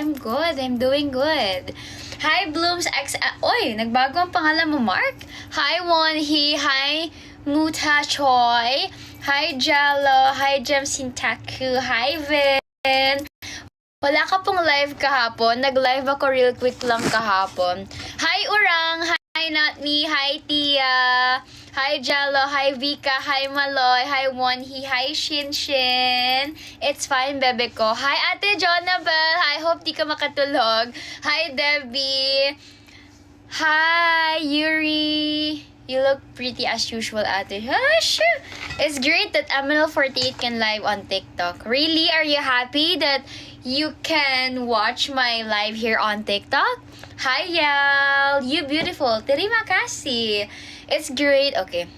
I'm good. I'm doing good. Hi, Blooms X... Oy, nagbago ang pangalan mo, Mark? Hi, Wonhee. Hi, Muta Choi. Hi, Jello. Hi, Jem Sintaku. Hi, Vin. Wala ka pong live kahapon. Nag-live ako real quick lang kahapon. Hi, Urang. Hi, Notney. Hi, Tia. Hi, Jello. Hi, Vika. Hi, Maloy. Hi, Wonhee. Hi, Shinshin. It's fine, bebe ko. Hi, Ate Jonabel. I hope di ka makatulog. Hi, Debbie. Hi, Yuri. You look pretty as usual, Ate. Hush! It's great that MNL48 can live on TikTok. Really? Are you happy that you can watch my live here on TikTok? Hi, Yal! You beautiful. Terima kasih. It's great. Okay.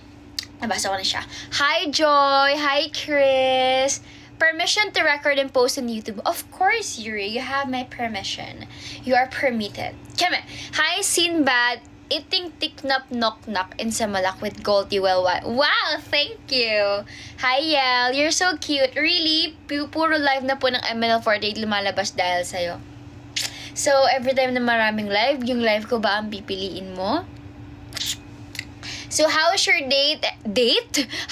Nabasa ko na siya. Hi, Joy. Hi, Chris. Permission to record and post on YouTube. Of course, Yuri. You have my permission. You are permitted. Come on. Hi, Sinbad. Eating tiknap knock knock in Samalak with Goldie Welwa. Wow, thank you. Hi, Yel. You're so cute. Really? Puro live na po ng MNL48 lumalabas dahil sa'yo. So, every time na maraming live, yung live ko ba ang pipiliin mo? So, how's your date?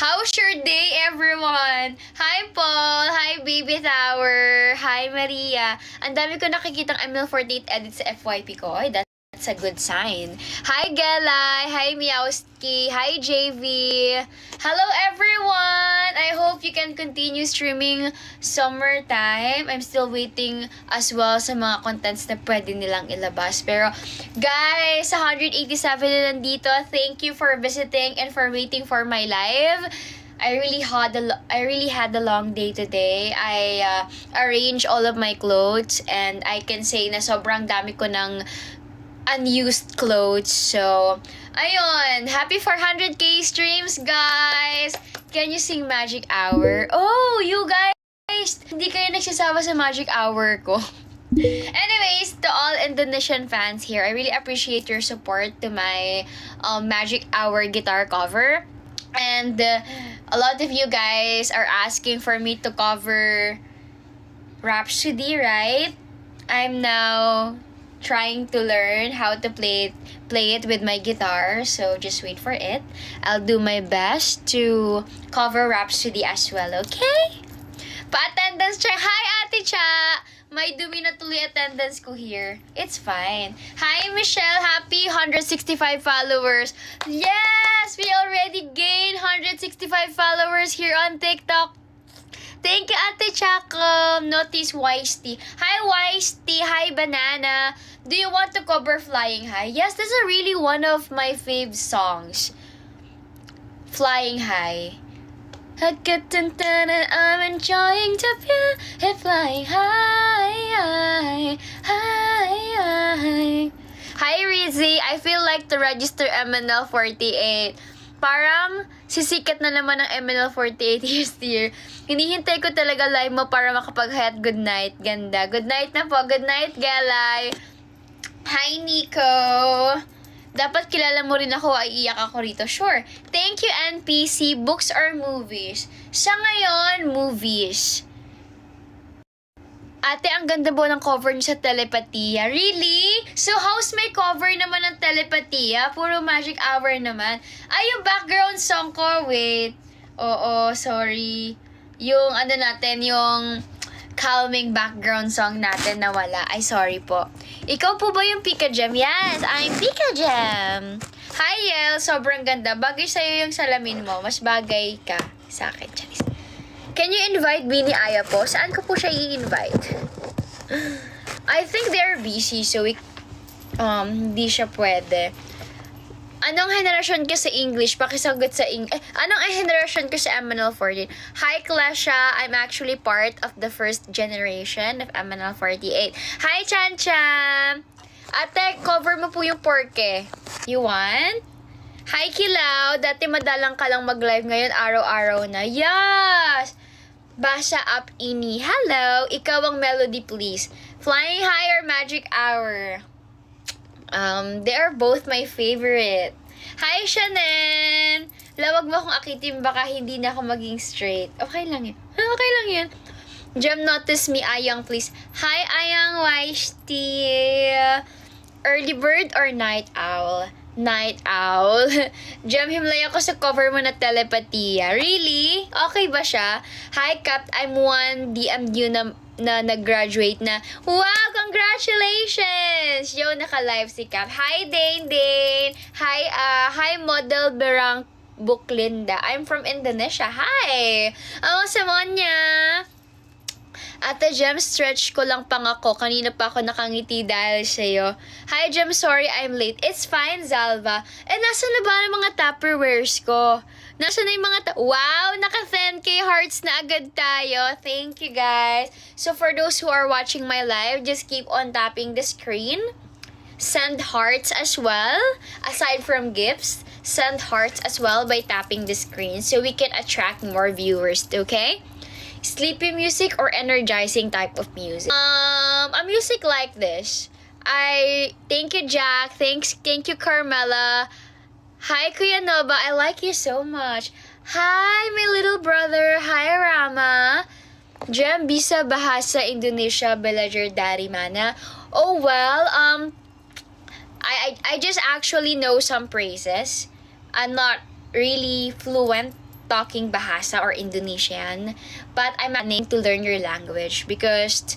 How's your day, everyone? Hi, Paul. Hi, Baby Tower. Hi, Maria. Ang dami ko nakikitang ML48 edits sa FYP ko. Ay, that's a good sign. Hi, Gelay. Hi, Meowski. Hi, JV. Hello, everyone. I hope you can continue streaming summertime. I'm still waiting as well sa mga contents na pwede nilang ilabas. Pero, guys, 187 na nandito. Thank you for visiting and for waiting for my live. I really had a long day today. I arranged all of my clothes and I can say na sobrang dami ko ng unused clothes. So, ayun. Happy 400k streams, guys! Can you sing Magic Hour? Oh, you guys! Hindi kayo nagsasawa sa Magic Hour ko. Anyways, to all Indonesian fans here, I really appreciate your support to my Magic Hour guitar cover. And a lot of you guys are asking for me to cover Rhapsody, right? I'm now trying to learn how to play it with my guitar, so just wait for it. I'll do my best to cover Rhapsody as well, okay? Pa-attendance check. Hi, Ate Cha! May dumi na tuloy attendance ko here. It's fine. Hi, Michelle. Happy 165 followers. Yes! We already gained 165 followers here on TikTok. Thank you, Ate Chaco. Notice Wisety. Hi, Wisety. Hi, Banana. Do you want to cover Flying High? Yes, this is really one of my fave songs. Flying High. I'm enjoying the view and flying high, high. Hi, Rizzy. I feel like to register MNL48. Parang sisikat na naman ng MNL48 this year. Hinihintay ko talaga live mo para makapag-hayat good night. Ganda. Good night na po. Good night, Galay. Hi, Nico. Dapat kilala mo rin ako, ay iyak ako rito. Sure. Thank you, NPC. Books or movies? Sa ngayon, movies. Ate, ang ganda po ng cover niyo sa Telepathiya. Really? So, how's may cover naman ng Telepathiya? Puro Magic Hour naman. Ay, yung background song ko. Wait. Oo, sorry. Yung ano natin, yung calming background song natin na wala. Ay, sorry po. Ikaw po ba yung Pika Gem? Yes, I'm Pika Gem. Hi, Yel. Sobrang ganda. Bagay sa'yo yung salamin mo. Mas bagay ka sa akin, Charis. Can you invite Bini Aya po? Saan ko po siya i-invite? I think they're busy, so hindi siya pwede. Anong henerasyon ka sa English? Pakisagot sa anong henerasyon ka sa MNL48? Hi, Klasha. I'm actually part of the first generation of MNL48. Hi, Chan Chan. Ate, cover mo po yung porke. You want? Hi, Kilaw. Dati madalang ka lang mag-live, ngayon araw-araw na. Yes! Basa up ini. Hello. Ikaw ang melody, please. Flying High or Magic Hour? They are both my favorite. Hi, Shannon! Lawag mo akong akitin, baka hindi na ako maging straight. Okay lang yun. Okay lang yun. Jem, notice me, Ayang, please. Hi, Ayang Waishti. Early bird or night owl? Night owl. Jem, himlay ako sa cover mo na Telepathiya. Really? Okay ba siya? Hi, Cap. I'm one DMU na nag-graduate na. Wow! Congratulations! Yo, naka-live si Cap. Hi, Dane. Hi, model Berang Buklinda. I'm from Indonesia. Hi! Samonya! Ate Jem, stretch ko lang pang ako. Kanina pa ako nakangiti dahil sa'yo. Hi Jem, sorry I'm late. It's fine, Zalva. Nasa na ba ang mga Tupperwares ko? Nasa na yung mga wow! Naka 10k hearts na agad tayo. Thank you, guys. So for those who are watching my live, just keep on tapping the screen. Send hearts as well. Aside from gifts, send hearts as well by tapping the screen so we can attract more viewers, okay? Sleepy music or energizing type of music? A music like this. Thank you, Jack. Thank you, Carmela. Hi, Kuya Nova. I like you so much. Hi, my little brother. Hi, Rama. Jem, bisa bahasa Indonesia belajar dari mana? Oh, well, I just actually know some phrases. I'm not really fluent talking Bahasa or Indonesian, but I'm planning to learn your language because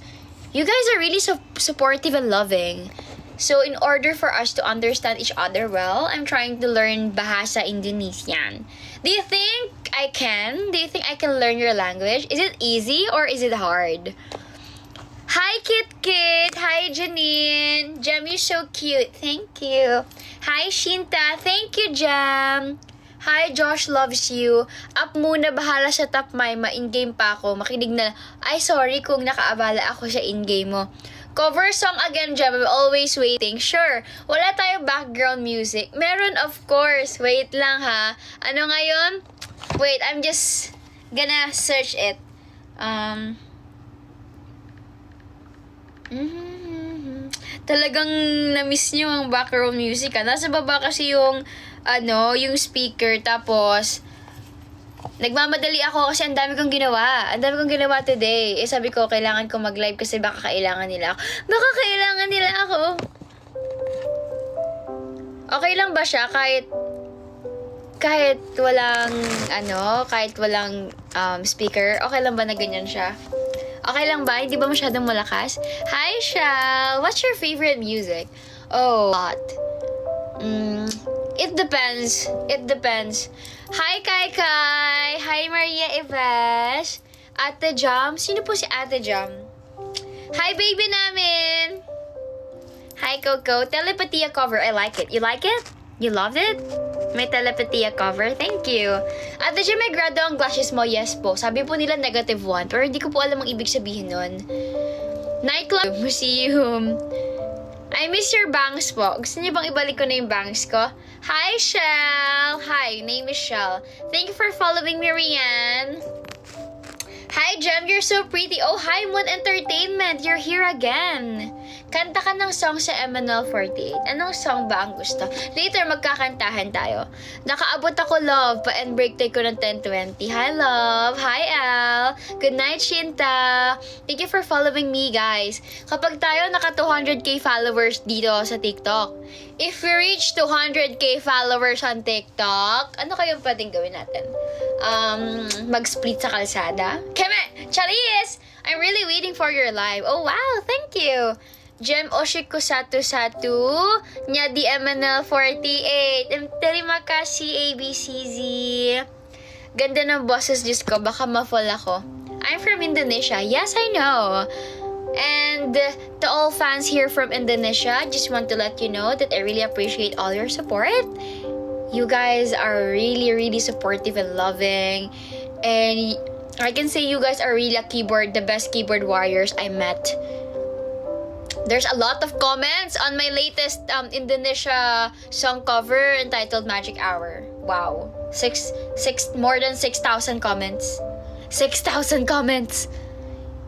you guys are really supportive and loving. So in order for us to understand each other well, I'm trying to learn Bahasa Indonesian. Do you think I can? Do you think I can learn your language? Is it easy or is it hard? Hi, Kit. Hi, Janine. Jam, you're so cute. Thank you. Hi, Shinta. Thank you, Jam. Hi, Josh loves you. Up muna, bahala sa top Maima. In-game pa ako. Makinig na. Ay, sorry kung nakaabala ako sa in-game mo. Cover song again, Jam. I'm always waiting. Sure. Wala tayong background music. Meron, of course. Wait lang, ha. Ano ngayon? Wait, I'm just gonna search it. Talagang na-miss nyo ang background music, ha? Nasa baba kasi yung yung speaker, tapos nagmamadali ako kasi ang dami kong ginawa. Ang dami kong ginawa today. Sabi ko, kailangan ko mag-live kasi baka kailangan nila ako. Okay lang ba siya kahit walang speaker? Okay lang ba na ganyan siya? Okay lang ba? Hindi ba masyadong malakas? Hi, Shal! What's your favorite music? Oh, lot. It depends. Hi, Kai! Hi, Maria Ives! Ate Jam? Sino po si Ate Jam? Hi, baby namin! Hi, Coco. Telepathiya cover. I like it. You like it? You loved it? May Telepathiya cover? Thank you. Ate Jam, may grado ang glasses mo? Yes po. Sabi po nila -1, pero hindi ko po alam ang ibig sabihin nun. Nightclub museum. I miss your bangs po. Gusto niyo bang ibalik ko na yung bangs ko? Hi, Shell! Hi, name is Shell. Thank you for following me, Rian. Hi, Jem, you're so pretty. Oh, hi, Moon Entertainment. You're here again. Kanta ka ng song sa MNL48. Anong song ba ang gusto? Later, magkakantahan tayo. Nakaabot ako, love. Pa-end break tayo ko ng 10:20. Hi, love. Hi, Al. Good night, Shinta. Thank you for following me, guys. Kapag tayo naka 200k followers dito sa TikTok, if we reach 200k followers on TikTok, ano kayong pwedeng gawin natin? Mag-split sa kalsada? Keme! Charis! I'm really waiting for your live. Oh, wow! Thank you! Jem Oshiko Satu nya di MNL48. Terima kasih ABCZ. Ganda ng boses, Diyos ko. Baka ma-fall ako. I'm from Indonesia. Yes, I know. And to all fans here from Indonesia, just want to let you know that I really appreciate all your support. You guys are really, really supportive and loving. And I can say you guys are really the best keyboard warriors I met. There's a lot of comments on my latest Indonesia song cover entitled Magic Hour. Wow. More than 6,000 comments. 6,000 comments.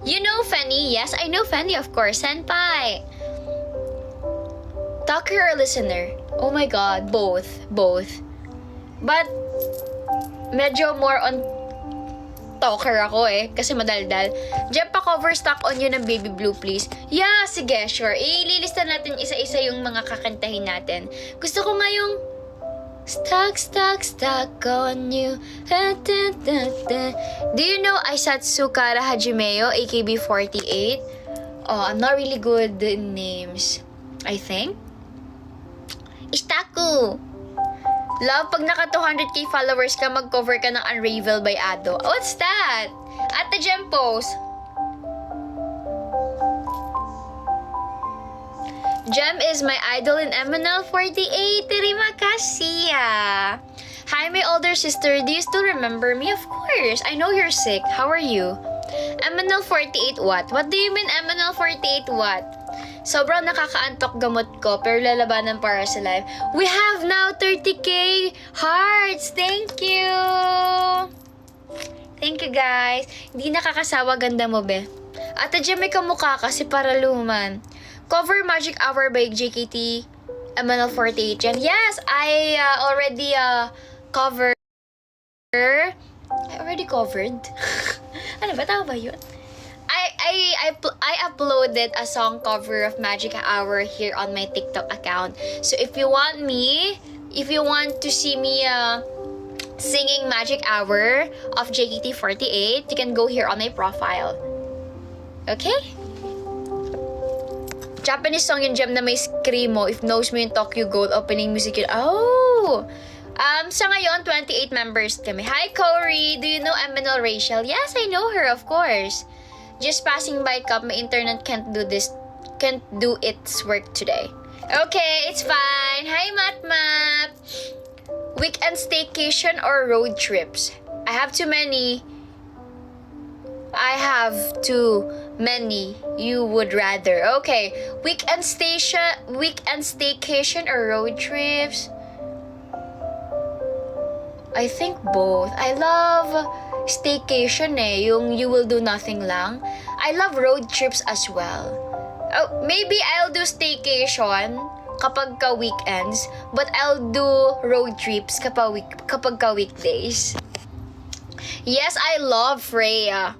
You know Fanny? Yes, I know Fanny, of course. Senpai. Talker or listener? Oh my God, both. But medyo more on TikToker ako eh, kasi madaldal. Jem, pa-cover stock on you ng Baby Blue, please. Yeah, sige, sure. Ililista natin isa-isa yung mga kakantahin natin. Gusto ko nga yung stuck on you. Do you know Aisatsu Kara Hajimeo, AKB48? Oh, I'm not really good in names. I think. Istaku! Love, pag naka 200k followers ka, mag-cover ka ng Unravel by Ado. What's that? Ate Jem post. Jem is my idol in MNL48. Terima kasih. Hi, my older sister. Do you still remember me? Of course. I know you're sick. How are you? MNL48 what? What do you mean MNL48 what? Sobrang nakakaantok gamot ko, pero lalabanan para sa live. We have now 30k hearts! Thank you! Thank you, guys. Hindi nakakasawa, ganda mo, be. Ate Jem, may kamukha kasi para luman. Cover Magic Hour by JKT MNL48. Jem, yes! I already covered. I already covered? Ano ba? Tama ba yun? I uploaded a song cover of Magic Hour here on my TikTok account. So if you want to see me singing Magic Hour of JKT48, you can go here on my profile. Okay? Japanese song yung Jem na may screamo. If knows mo yung Tokyo Gold opening music yun. Oh! Sa ngayon, 28 members kami. Hi, Corey! Do you know MNL Rachel? Yes, I know her, of course. Just passing by, Cup. My internet can't do its work today. Okay, it's fine. Hi, Matmap. Weekend staycation or road trips? I have too many. You would rather. Okay, weekend staycation or road trips? I think both. I love staycation yung you will do nothing lang. I love road trips as well. Oh, maybe I'll do staycation kapag ka weekends, but I'll do road trips kapag ka weekdays. Yes, I love Freya.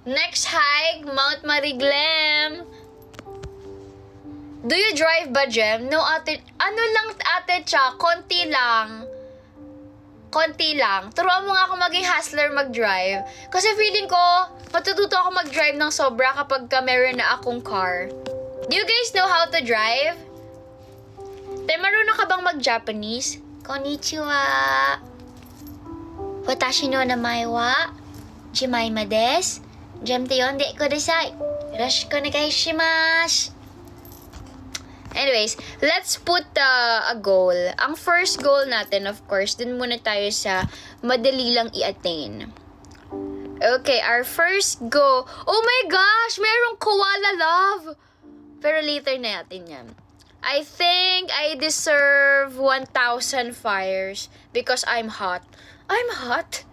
Next hike, Mount Mariglem. Do you drive ba, Jem? No, ate. Ano lang, ate Cha? Konti lang. Turuan mo nga ako maging hustler mag-drive. Kasi feeling ko, matututo ako mag-drive ng sobra kapag meron na akong car. Do you guys know how to drive? Te, marunong ka bang mag-Japanese? Konnichiwa. Watashi no namae wa Jimaima desu. Jem te yonde kudasai. Yoroshiku onegaishimasu. Anyways, let's put a goal. Ang first goal natin, of course, dun muna tayo sa madali lang i-attain. Okay, our first goal. Oh my gosh! Merong koala love! Pero later na natin yan. I think I deserve 1,000 fires because I'm hot. I'm hot?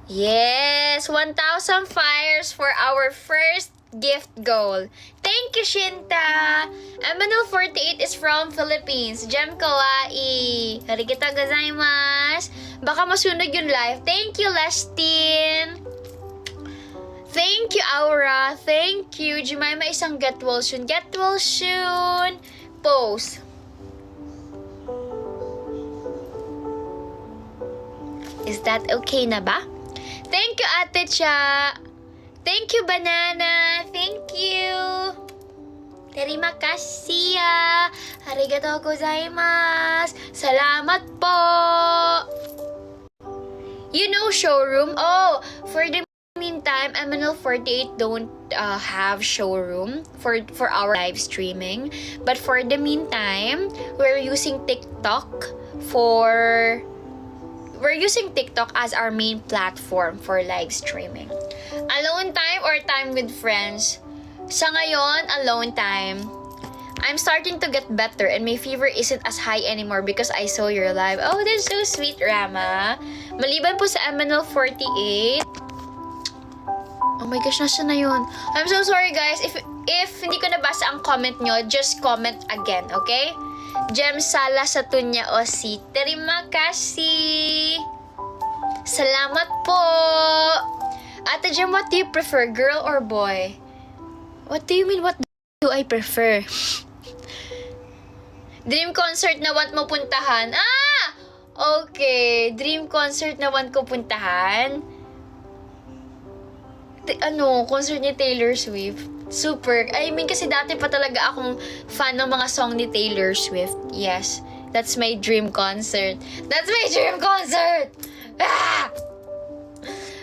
Yes! 1,000 fires for our first gift goal. Thank you, Shinta! MNL48 is from Philippines. Jem kawaii. Arigatou gozaimasu. Baka masunog yung live. Thank you, Lestin. Thank you, Aura. Thank you. Jemima, isang get well soon. Get well soon. Pose. Is that okay na ba? Thank you, Ate Cha. Thank you, Banana. Thank you. Terima kasih. Arigatou gozaimasu. Salamat po. You know showroom? Oh, for the meantime, MNL48 don't have showroom for our live streaming. But for the meantime, we're using TikTok as our main platform for live streaming. Alone time or time with friends? Sa ngayon, alone time. I'm starting to get better and my fever isn't as high anymore because I saw your live. Oh, that's so sweet, Rama. Maliban po sa MNL48. Oh my gosh, nasa na yun? I'm so sorry, guys. If hindi ko nabasa ang comment nyo, just comment again, okay? Jem Sala sa Tunya Osi. Terima kasih. Salamat po. Ate Jem, what do you prefer? Girl or boy? What do you mean, what do I prefer? Dream concert na want mo puntahan? Ah! Okay. Dream concert na want ko puntahan? Concert ni Taylor Swift. Super. I mean, kasi dati pa talaga akong fan ng mga song ni Taylor Swift. Yes. That's my dream concert. That's my dream concert! Ah!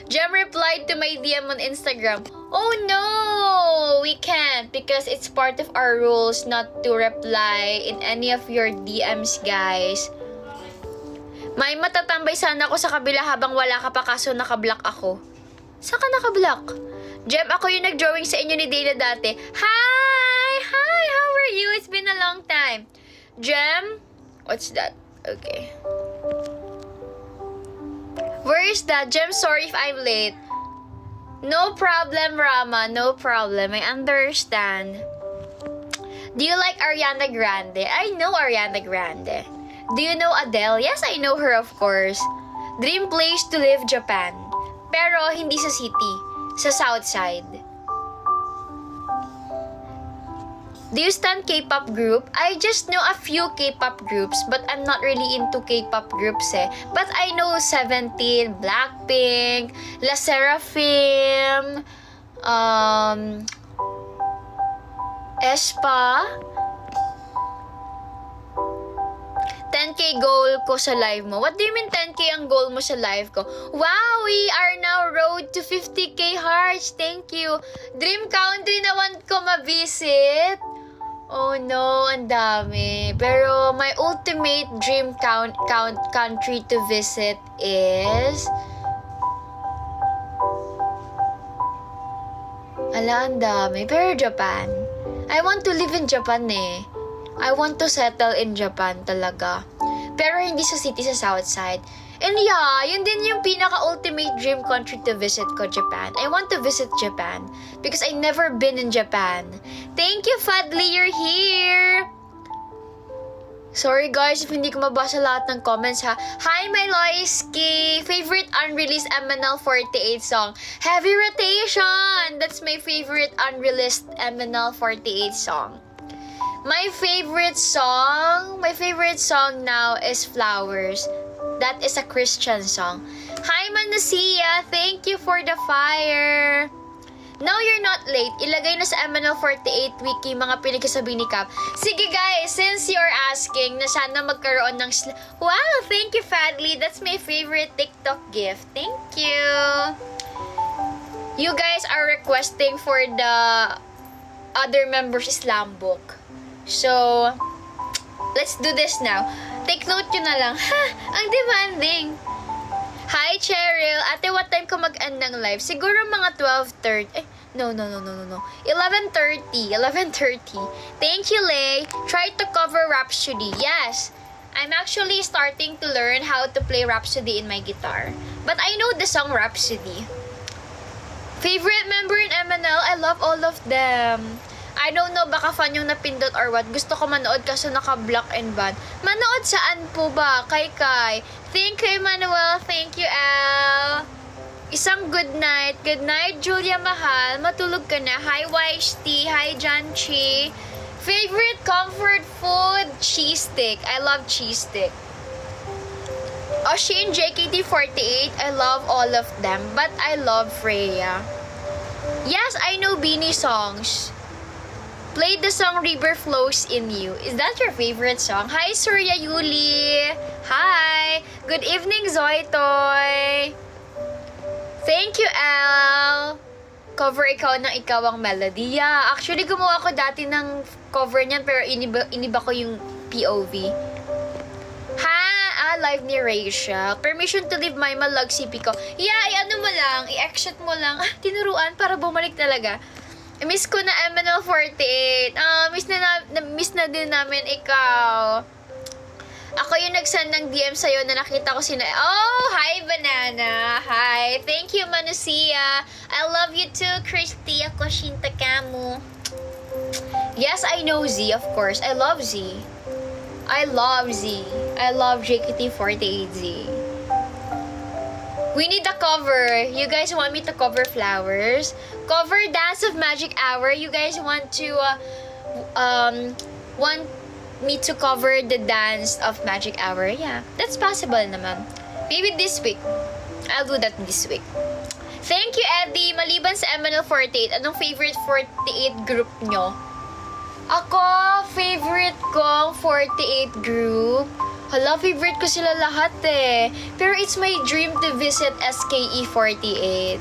Jem replied to my DM on Instagram. Oh no! We can't because it's part of our rules not to reply in any of your DMs, guys. May matatambay sana ako sa kabila habang wala ka pa kaso nakablock ako. Saan ka nakablock? Jem, ako yung nag-drawing sa inyo ni Dana dati. Hi! Hi! How are you? It's been a long time. Jem? What's that? Okay. Where is that? Jem, sorry if I'm late. No problem, Rama. No problem. I understand. Do you like Ariana Grande? I know Ariana Grande. Do you know Adele? Yes, I know her, of course. Dream place to live, Japan. Pero hindi sa city. Sa south side. Do you stan K-pop group? I just know a few K-pop groups, but I'm not really into K-pop groups eh. But I know 17, Blackpink, La Seraphim, aespa. 10k goal ko sa live mo. What do you mean 10k ang goal mo sa live ko? Wow, we are now road to 50k hearts. Thank you. Dream country na want ko ma-visit. Oh no, ang dami. Pero my ultimate dream country to visit is... Ala, ang dami. Pero Japan. I want to live in Japan eh. I want to settle in Japan talaga. Pero hindi sa city, sa south side. And yeah, yun din yung pinaka-ultimate dream country to visit ko, Japan. I want to visit Japan because I never been in Japan. Thank you, Fadli, you're here! Sorry guys if hindi ko mabasa lahat ng comments ha. Hi, my Loiski! Favorite unreleased MNL48 song? Heavy Rotation! That's my favorite unreleased MNL48 song. My favorite song now is Flowers. That is a Christian song. Hi, Manasia! Thank you for the fire! No, you're not late. Ilagay na sa MNL48 wiki mga pinagkasabi ni Cap. Sige guys, since you're asking na sana magkaroon ng... Wow, thank you, Fadli. That's my favorite TikTok gift. Thank you. You guys are requesting for the other members Islam book. So, let's do this now. Take note nyo na lang. Ha! Ang demanding. Hi, Cheryl. Ate, what time ko mag-end ng live? Siguro mga 12:30. No. 11:30. Thank you, Lay. Try to cover Rhapsody. Yes. I'm actually starting to learn how to play Rhapsody in my guitar. But I know the song Rhapsody. Favorite member in MNL? I love all of them. I don't know, baka fan yung napindot or what. Gusto ko manood kaso naka-block and ban. Manood saan po ba? Kay. Thank you, Emmanuel. Thank you, El. Isang good night. Good night, Julia Mahal. Matulog ka na. Hi, YHT. Hi, Janchi. Favorite comfort food? Cheese stick. I love cheese stick. Oshin, JKT48. I love all of them. But I love Freya. Yes, I know Beanie songs. Play the song River Flows in You. Is that your favorite song? Hi, Surya Yuli. Hi. Good evening, Zoe Toy. Thank you, El. Cover ikaw ng Ikaw ang Melody. Yeah, actually gumawa ko dati ng cover niyan pero iniba ko yung POV. Live ni Rachel. Permission to leave my malag CP ko. Yeah, i-ano mo lang, i-exit mo lang. Tinuruan para bumalik talaga. Miss ko na MNL48. Miss na din namin ikaw. Ako yung nag-send ng DM sa'yo na nakita ko sina... Oh, hi, Banana. Hi. Thank you, Manusia. I love you too, Christy. Ako, Shinta Kamu. Yes, I know Z, of course. I love Z. I love Z. I love JKT48Z. We need a cover. You guys want me to cover Flowers? Cover Dance of Magic Hour. You guys want to want me to cover the Dance of Magic Hour? Yeah, that's possible naman. Maybe this week. I'll do that this week. Thank you, Eddie. Maliban sa MNL48, anong favorite 48 group nyo? Ako, favorite ko 48 group. Hala, favorite ko sila lahat eh. Pero it's my dream to visit SKE48.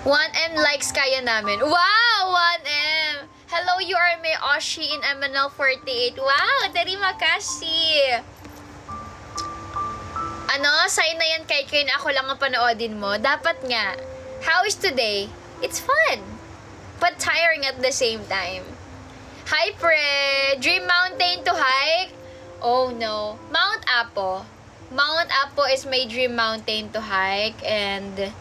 1M likes kaya namin. Wow, 1M! Hello, you are my Oshi in MNL48. Wow, terima-kashi! Ano, sign na yan kay Kay na ako lang ang panoodin mo. Dapat nga. How is today? It's fun. But tiring at the same time. Hi, Pre! Dream mountain to hike? Oh, no. Mount Apo. Mount Apo is my dream mountain to hike. And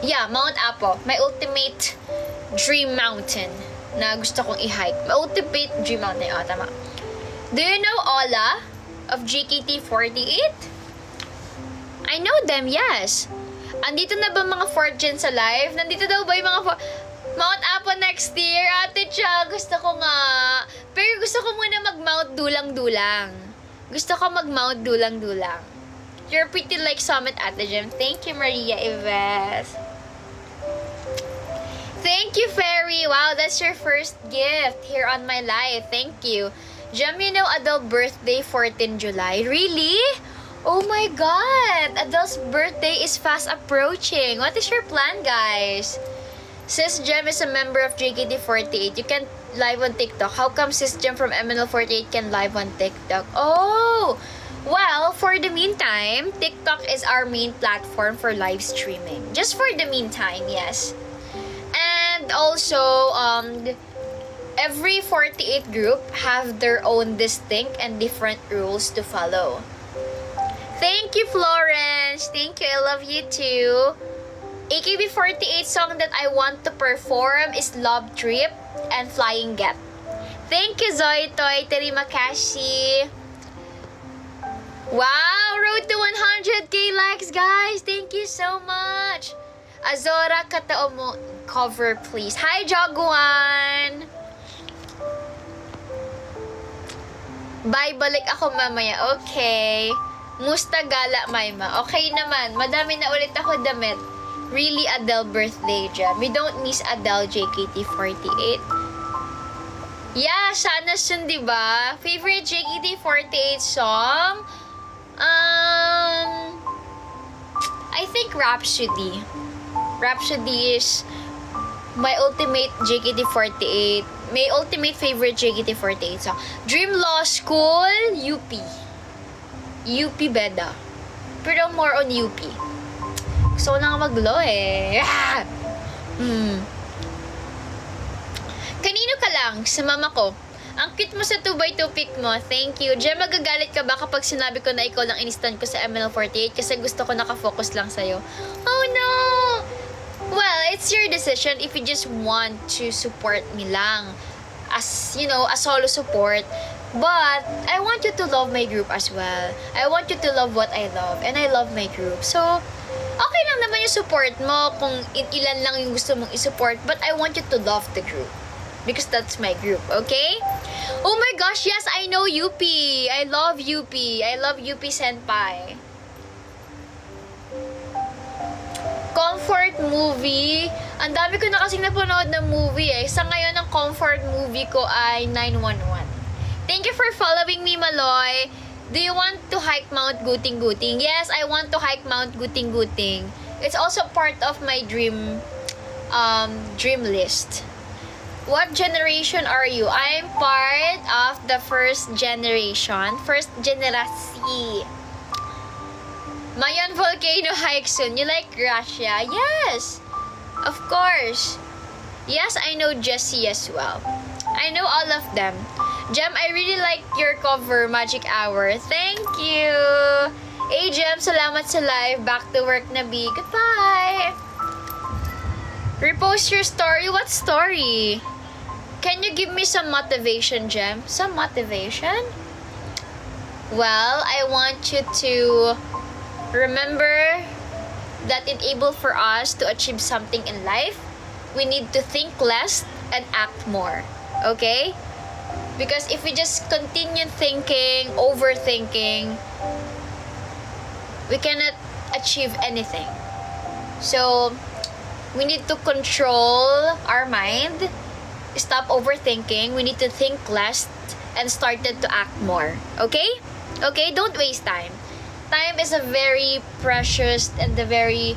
yeah, Mount Apo. My ultimate dream mountain na gusto kong i-hike. My ultimate dream mountain. Oh, tama. Do you know Ola of JKT48? I know them, yes. Andito na ba mga fortune sa live? Nandito daw ba yung mga Mount Apo next year? Ate Cha, gusto ko nga. Pero gusto ko muna mag-mount dulang-dulang. Gusto ko mag-mount dulang-dulang. You're pretty like Summit, Ate Jem. Thank you, Maria Ives. Thank you, Fairy. Wow, that's your first gift here on my live. Thank you. Jem, you know Adele birthday 14 July. Really? Oh my God! Adele's birthday is fast approaching. What is your plan, guys? Sis Jem is a member of JKT48. You can live on TikTok. How come Sis Jem from MNL48 can live on TikTok? Oh! Well, for the meantime, TikTok is our main platform for live streaming. Just for the meantime, yes. And also, every 48 group have their own distinct and different rules to follow. Thank you, Florence. Thank you. I love you too. AKB48 song that I want to perform is Love Trip and Flying Get. Thank you, Zoe Toy. Terimakashi. Wow! Road to 100k likes, guys. Thank you so much. Azora Kataomo cover, please. Hi, Jaguan. Bye, balik ako mamaya. Okay. Musta gala, Maima. Okay naman. Madami na ulit ako damit. Really, Adele birthday, Jam. We don't miss Adele JKT48. Yeah, sana soon, diba? Favorite JKT48 song? I think Rhapsody. Rhapsody is my ultimate JKT48. My ultimate favorite JKT48 song. Dream Law School, UP. UP Beda. Pero more on UP. Gusto ko na nga mag-law eh. Kanino ka lang? Sa mama ko. Ang cute mo sa 2x2 pic mo. Thank you. Jem, magagalit ka ba kapag sinabi ko na ikaw lang in-stand ko sa MNL48 kasi gusto ko nakafocus lang sa'yo? Oh no! Well, it's your decision if you just want to support me lang. As, you know, a solo support. But, I want you to love my group as well. I want you to love what I love. And I love my group. So, okay lang naman yung support mo kung ilan lang yung gusto mong isupport. But I want you to love the group. Because that's my group, okay? Oh my gosh, yes, I know UP. I love UP. I love UP Senpai. Comfort movie. Ang dami ko na kasing napanood ng movie eh. Sa ngayon, ang comfort movie ko ay 911. Thank you for following me, Maloy. Do you want to hike Mount Guting-Guting? Yes, I want to hike Mount Guting-Guting. It's also part of my dream list. What generation are you? I'm part of the first generation. First generasi. Mayon Volcano hike soon. You like Russia? Yes! Of course. Yes, I know Jessie as well. I know all of them. Jem, I really like your cover, Magic Hour. Thank you! Hey, Jem, salamat sa live. Back to work na, B. Goodbye! Repost your story? What story? Can you give me some motivation, Jem? Some motivation? Well, I want you to remember that enable for us to achieve something in life, we need to think less and act more. Okay? Because if we just continue thinking, overthinking, we cannot achieve anything. So, we need to control our mind, stop overthinking, we need to think less, and started to act more. Okay? Okay? Don't waste time. Time is a very precious and the very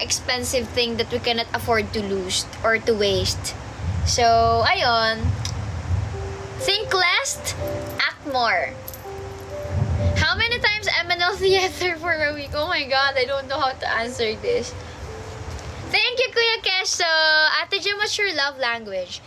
expensive thing that we cannot afford to lose or to waste. So, ayun. Think less, act more. How many times MNL Theater for a week? Oh my God, I don't know how to answer this. Thank you, Kuya Keso. Ate Jem, what's your love language?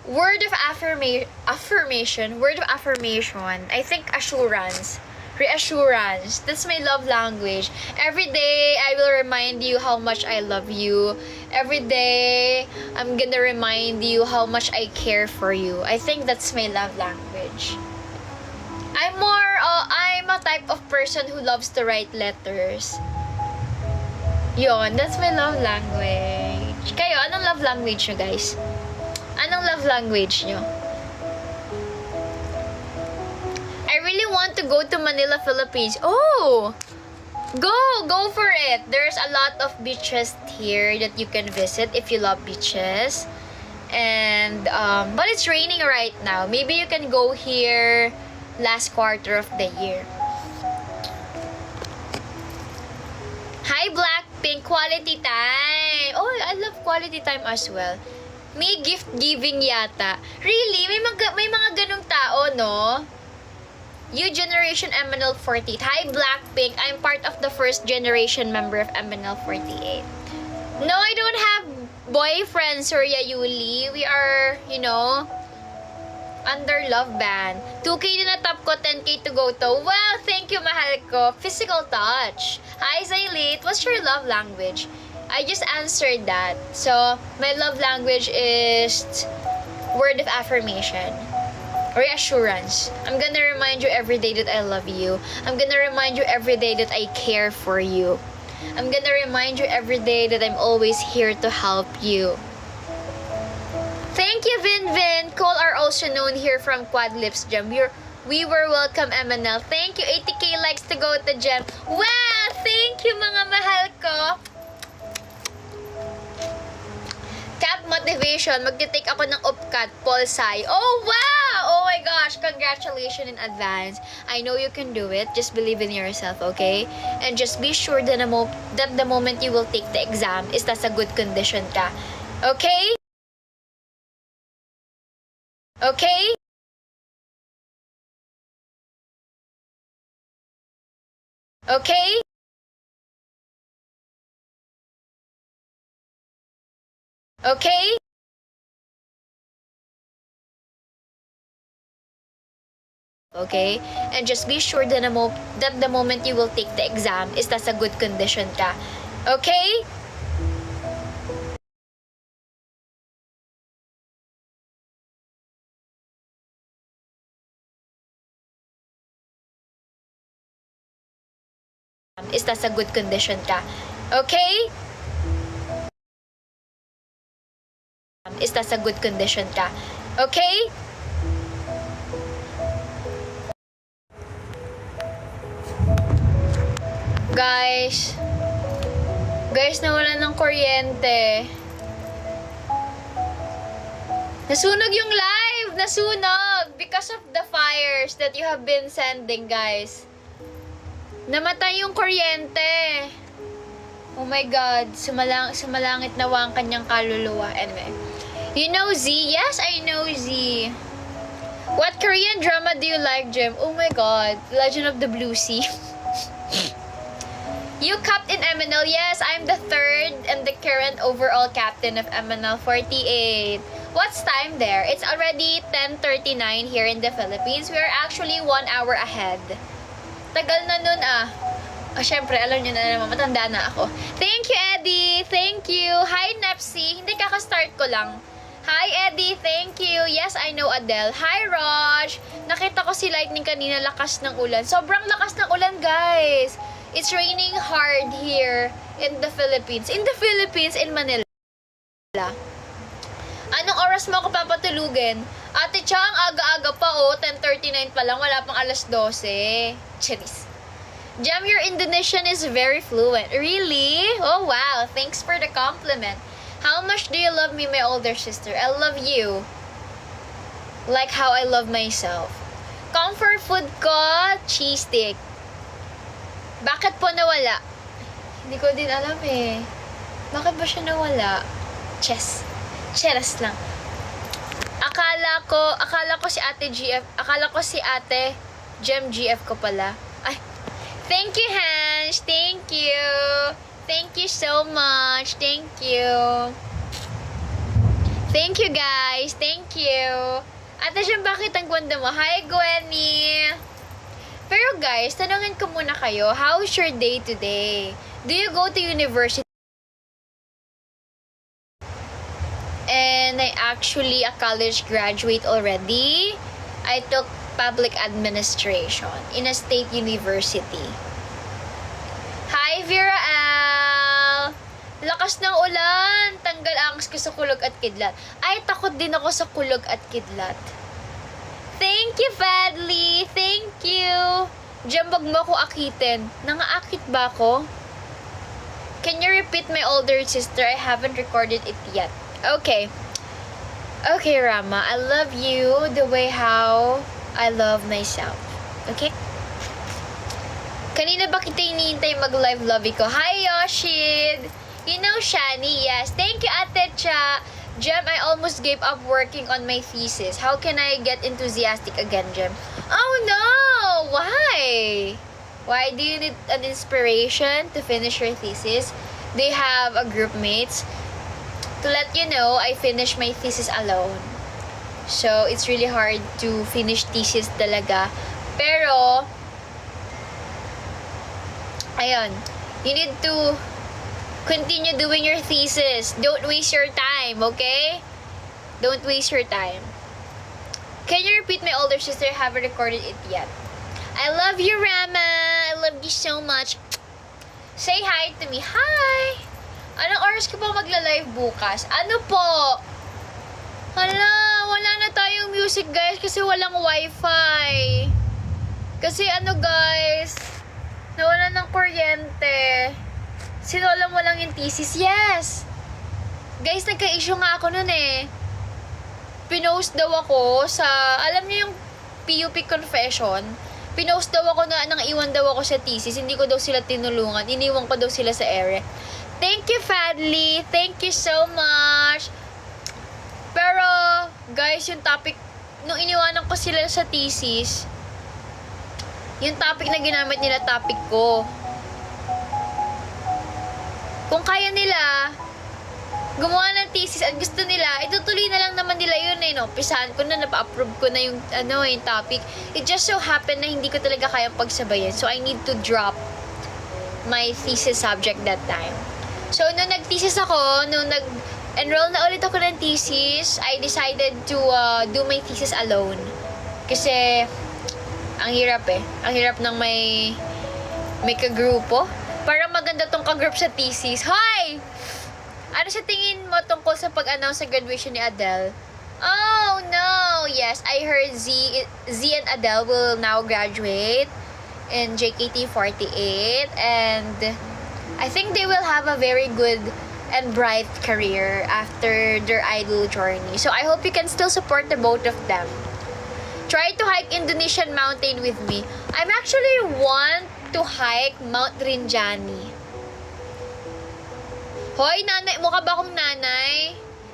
Word of affirmation. Word of affirmation. I think assurance. Reassurance. That's my love language. Every day, I will remind you how much I love you. Every day, I'm gonna remind you how much I care for you. I think that's my love language. I'm a type of person who loves to write letters. Yon, that's my love language. Kayo, anong love language nyo, guys? Anong love language nyo? I really want to go to Manila, Philippines. Oh! Go for it. There's a lot of beaches here that you can visit if you love beaches. And, but it's raining right now. Maybe you can go here last quarter of the year. Hi, Blackpink. Quality time. Oh, I love quality time as well. May gift giving yata. Really? May mga ganung tao, no? You Generation MNL48. Hi, Blackpink. I'm part of the first generation member of MNL48. No, I don't have boyfriend, Surya Yuli. We are, under love band. 2K na top ko, 10K to go to. Wow, thank you, mahal ko. Physical touch. Hi, Zaylit. What's your love language? I just answered that. So, my love language is word of affirmation. Reassurance. I'm gonna remind you every day that I love you. I'm gonna remind you every day that I care for you. I'm gonna remind you every day that I'm always here to help you. Thank you, Vin. Cole are also known here from Quad Lips Gem. We were welcome, MNL. Thank you. 80K likes to go to Gem. Wow! Thank you, mga mahal ko. Cap motivation. Magte-take ako ng UPCAT. Paul Sai. Oh, wow! Oh my gosh. Congratulations in advance. I know you can do it. Just believe in yourself, okay? And just be sure that the moment you will take the exam is nasa good condition ka. Okay? Okay? Okay? Okay? Okay? And just be sure that the moment you will take the exam is nasa good condition ka. Okay? Is nasa good condition ka. Okay? Is nasa good condition ka. Okay? Guys, nawalan ng kuryente. Nasunog yung live! Nasunog! Because of the fires that you have been sending, guys. Namatay yung kuryente. Oh my God. Sumalangit nawa ang kanyang kaluluwa. Anyway. You know Z? Yes, I know Z. What Korean drama do you like, Jim? Oh my God. Legend of the Blue Sea. You captain MNL? Yes, I'm the third and the current overall captain of MNL 48. What's time there? It's already 10:39 here in the Philippines. We are actually 1 hour ahead. Tagal na nun ah. Syempre, alam nyo na naman, matanda na ako. Thank you, Eddie. Thank you. Hi, Nepsi. Hindi, kakastart ko lang. Hi, Eddie. Thank you. Yes, I know Adele. Hi, Raj. Nakita ko si Lightning kanina, lakas ng ulan. Sobrang lakas ng ulan, guys. It's raining hard here in the Philippines. In the Philippines, in Manila. Anong oras mo ako papatulugin? Ate Chang, aga-aga pa oh. 10:39 pa lang. Wala pang alas 12. Cheris. Jam, your Indonesian is very fluent. Really? Oh, wow. Thanks for the compliment. How much do you love me, my older sister? I love you. Like how I love myself. Comfort food ko, cheese stick. Bakit po nawala? Hindi ko din alam eh. Bakit ba siya nawala? Cheras lang. Akala ko si Ate GF, akala ko si Ate Gem GF ko pala. Ay, thank you, Hans. Thank you. Thank you so much. Thank you. Thank you, guys. Thank you. Ate Gem, bakit ang ganda mo? Hi, Gwenny. Pero guys, tanungin ko muna kayo, how's your day today? Do you go to university? And I actually a college graduate already. I took public administration in a state university. Hi, Vera Al! Lakas ng ulan! Tanggal angst ko sa kulog at kidlat. Ay, takot din ako sa kulog at kidlat. Thank you, Fadley! Thank you! Diyan wag mo ako akitin. Nangaakit ba ako? Can you repeat my older sister? I haven't recorded it yet. Okay. Okay, Rama. I love you the way how I love myself. Okay? Kanina ba kita hinihintay mag-live lovey ko? Hi, Yoshid! You know Shani, yes. Thank you, Ate Cha. Jem, I almost gave up working on my thesis. How can I get enthusiastic again, Jem? Oh, no! Why? Why do you need an inspiration to finish your thesis? Do you have a group mates? To let you know, I finished my thesis alone. So, it's really hard to finish thesis talaga. Pero, ayun, you need to continue doing your thesis. Don't waste your time, okay? Don't waste your time. Can you repeat my older sister? I haven't recorded it yet. I love you, Rama. I love you so much. Say hi to me. Hi! Anong oras ka ba magla-live bukas? Ano po? Hala, wala na tayong music, guys, kasi walang wifi. Kasi ano, guys, nawala ng kuryente. Sinolam mo lang yung thesis. Yes! Guys, nagka-issue nga ako nun eh. Pinost daw ako sa, alam niyo yung PUP confession? Pinost daw ako na nang iwan daw ako sa thesis. Hindi ko daw sila tinulungan. Iniwan ko daw sila sa ere. Thank you, Fadley. Thank you so much. Pero, guys, yung topic, nung iniwanan ko sila sa thesis, yung topic na ginamit nila, topic ko. Kung kaya nila, gumawa ng thesis at gusto nila, itutuloy na lang naman nila yun eh, no? Pisahan ko na, napa-approve ko na yung, yung topic. It just so happened na hindi ko talaga kayang pagsabayan. So, I need to drop my thesis subject that time. So, nung nag-thesis ako, nung nag-enroll na ulit ako ng thesis, I decided to do my thesis alone. Kasi, ang hirap eh. Ang hirap ng may kagrupo. Parang maganda tong kagroup sa thesis. Hi! Ano sa tingin mo tungkol sa pag-announce sa graduation ni Adele? Oh, no! Yes, I heard Z and Adele will now graduate in JKT48. And I think they will have a very good and bright career after their idol journey. So I hope you can still support the both of them. Try to hike Indonesian mountain with me. I'm actually want to hike Mount Rinjani. Hoy, nanay, mukha ba akong nanay?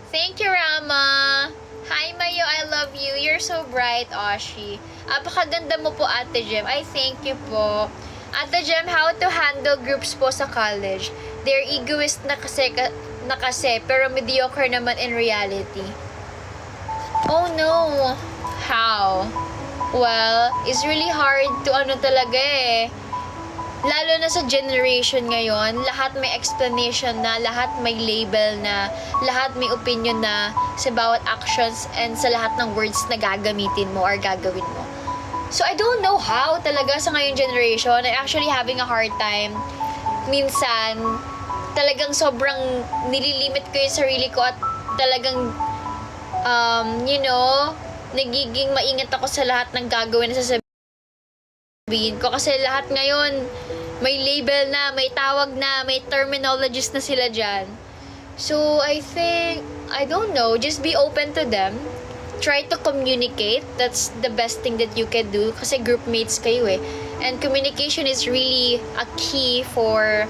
Thank you, Rama. Hi, Mayo, I love you. You're so bright, Oshi. Apakaganda mo po, Ate Gem. I thank you po. Ate Gem, how to handle groups po sa college? They're egoist na kasi, pero mediocre naman in reality. Oh no! How? Well, it's really hard to talaga eh. lalo na sa generation ngayon, lahat may explanation na, lahat may label na, lahat may opinion na sa bawat actions and sa lahat ng words na gagamitin mo or gagawin mo. So, I don't know how talaga sa ngayong generation. I'm actually having a hard time. Minsan, talagang sobrang nililimit ko yung sarili ko at talagang, nagiging maingat ako sa lahat ng gagawin na sasabihin ko. Kasi lahat ngayon, may label na, may tawag na, may terminologies na sila dyan. So, I think, I don't know, just be open to them. Try to communicate. That's the best thing that you can do kasi group mates kayo eh. And communication is really a key for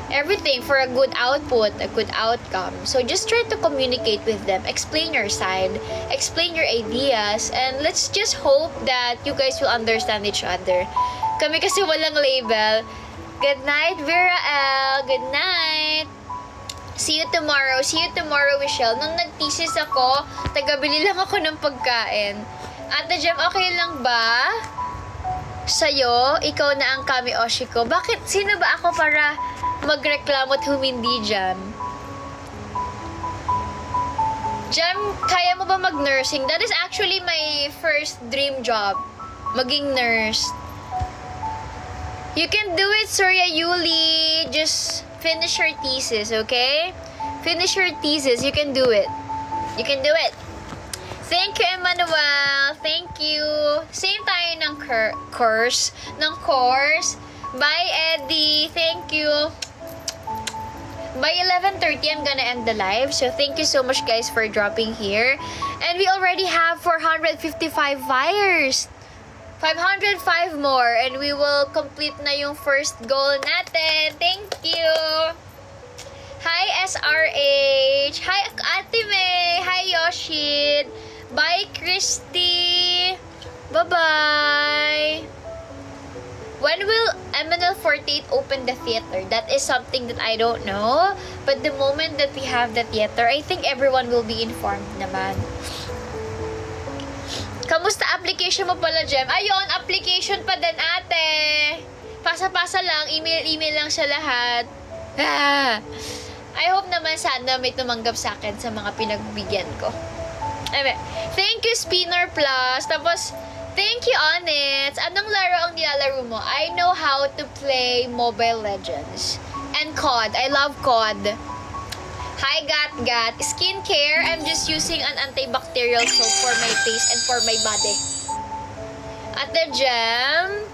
everything, for a good output, a good outcome. So just try to communicate with them. Explain your side, explain your ideas, and let's just hope that you guys will understand each other. Kami kasi walang label. Good night, Vera L. Good night. See you tomorrow. See you tomorrow, Michelle. Nung nag-thesis ako, tagabili lang ako ng pagkain. Ate Jem, okay lang ba? Sa'yo, ikaw na ang kami Oshi ko. Bakit? Sino ba ako para magreklamo at humindi dyan? Jem, kaya mo ba mag-nursing? That is actually my first dream job. Maging nurse. You can do it, Surya Yuli. Just finish your thesis, okay? Finish your thesis. You can do it. You can do it. Thank you, Emmanuel. Thank you. Same tayo ng course. Bye, Eddie. Thank you. By 11:30, I'm gonna end the live. So, thank you so much, guys, for dropping here. And we already have 455 buyers. 505 more. And we will complete na yung first goal natin. Thank you. Hi, SRH. Hi, Ate May. Hi, Yoshid. Bye, Christy. Bye-bye. When will MNL48 open the theater? That is something that I don't know. But the moment that we have the theater, I think everyone will be informed naman. Kamusta application mo pala, Jem? Ayun, application pa din, ate. Pasa-pasa lang, email lang siya lahat. I hope naman sana may tumanggap sa akin sa mga pinagbigyan ko. Thank you, Spinner Plus. Tapos, thank you, Onyx. Anong laro ang nilalaro mo? I know how to play Mobile Legends. And COD. I love COD. Hi, Gat. Skincare, I'm just using an antibacterial soap for my face and for my body. Ate Jem,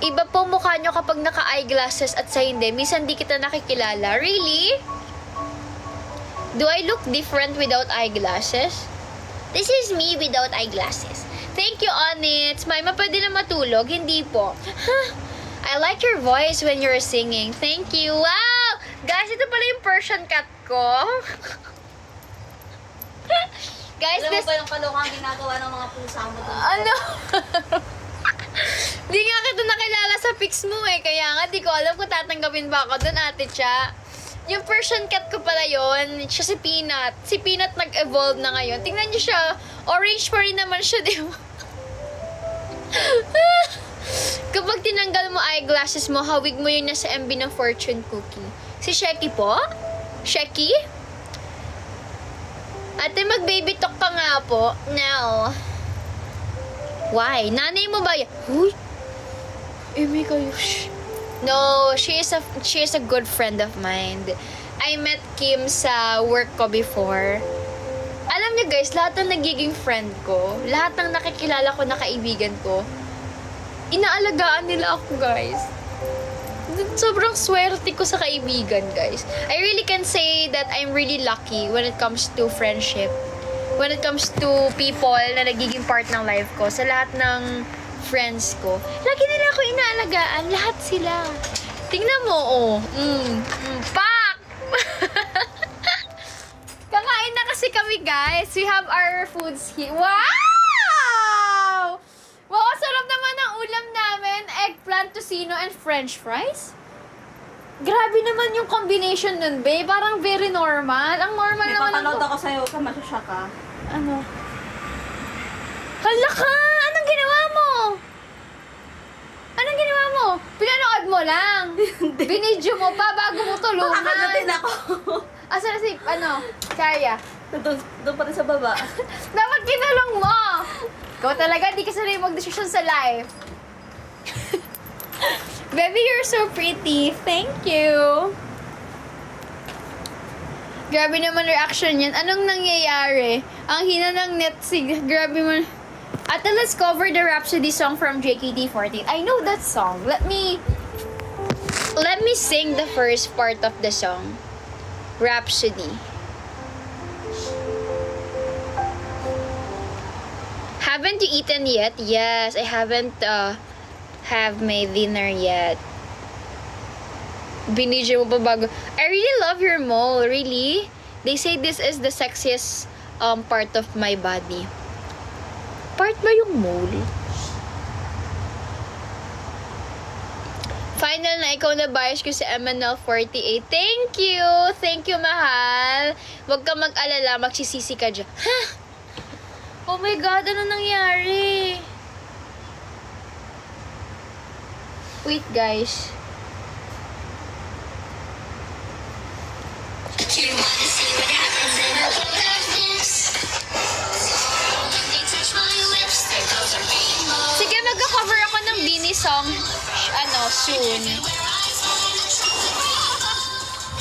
iba po mukha nyo kapag naka-eyeglasses at sa hindi. Minsan di kita nakikilala. Really? Do I look different without eyeglasses? This is me without eyeglasses. Thank you, Onyx. Maima, pwede na matulog? Hindi po. I like your voice when you're singing. Thank you. Wow! Guys, ito pala yung Persian cat ko. Guys, alam mo ba yung kalokang ginagawa ng mga pusa mo doon? Ano? Di nga kita nakilala sa pics mo eh. Kaya nga, di ko alam kung tatanggapin ba ako doon, ate Cha. Yung Persian cat ko pala yun, siya si Peanut. Si Peanut nag-evolve na ngayon. Tingnan niyo siya. Orange pa rin naman siya, di ba? Kapag tinanggal mo eyeglasses mo, hawig mo yung nasa MB ng fortune cookie. Si Sheki po? Sheki? Ate, mag-baby talk ka nga po. No. Why? Nanay mo ba yan? Huy? Emi kayo. Shh. No, she is a good friend of mine. I met Kim sa work ko before. Alam niyo guys, lahat ng nagiging friend ko, lahat ng nakikilala ko na kaibigan ko, inaalagaan nila ako, guys. Sobrang swerte ko sa kaibigan, guys. I really can say that I'm really lucky when it comes to friendship. When it comes to people na nagiging part ng life ko, sa lahat ng friends ko. Lagi nila ako inaalagaan. Lahat sila. Tingnan mo, oh. Pak! Kakain na kasi kami, guys. We have our foods here. Wow! Wow, sarap naman ang ulam namin. Eggplant, tocino, and french fries. Grabe naman yung combination nun, babe. Parang very normal. Ang normal may naman. May papanood ako sa'yo ka, masusya ka. Ano? Hala ka! Anong ginawa mo? Anong ginawa mo? Pinanood mo lang. Binidyo mo pa bago mo tulungan. Makakagatin ako. Asa na si, Kaya? Doon pa rin sa baba. Dapat kinalong mo. Ikaw talaga, di ka sanay mag-decision sa life. Baby, you're so pretty. Thank you. Grabe naman reaction yan. Anong nangyayari? Ang hina ng net sig. Grabe man. Ate, let's cover the Rhapsody song from JKT48. I know that song. Let me sing the first part of the song. Rhapsody. Haven't you eaten yet? Yes, I haven't have my dinner yet. Binidyo mo pa bago. I really love your mole. Really? They say this is the sexiest part of my body. Part ba yung mole? Final na ikaw na bias ko sa MNL48. Thank you! Thank you, mahal. Huwag ka mag-alala. Magsisisi ka dyan. Ha? Oh my God, ano nangyari? Wait, guys. Sige, magka-cover ako ng Beanie song, soon.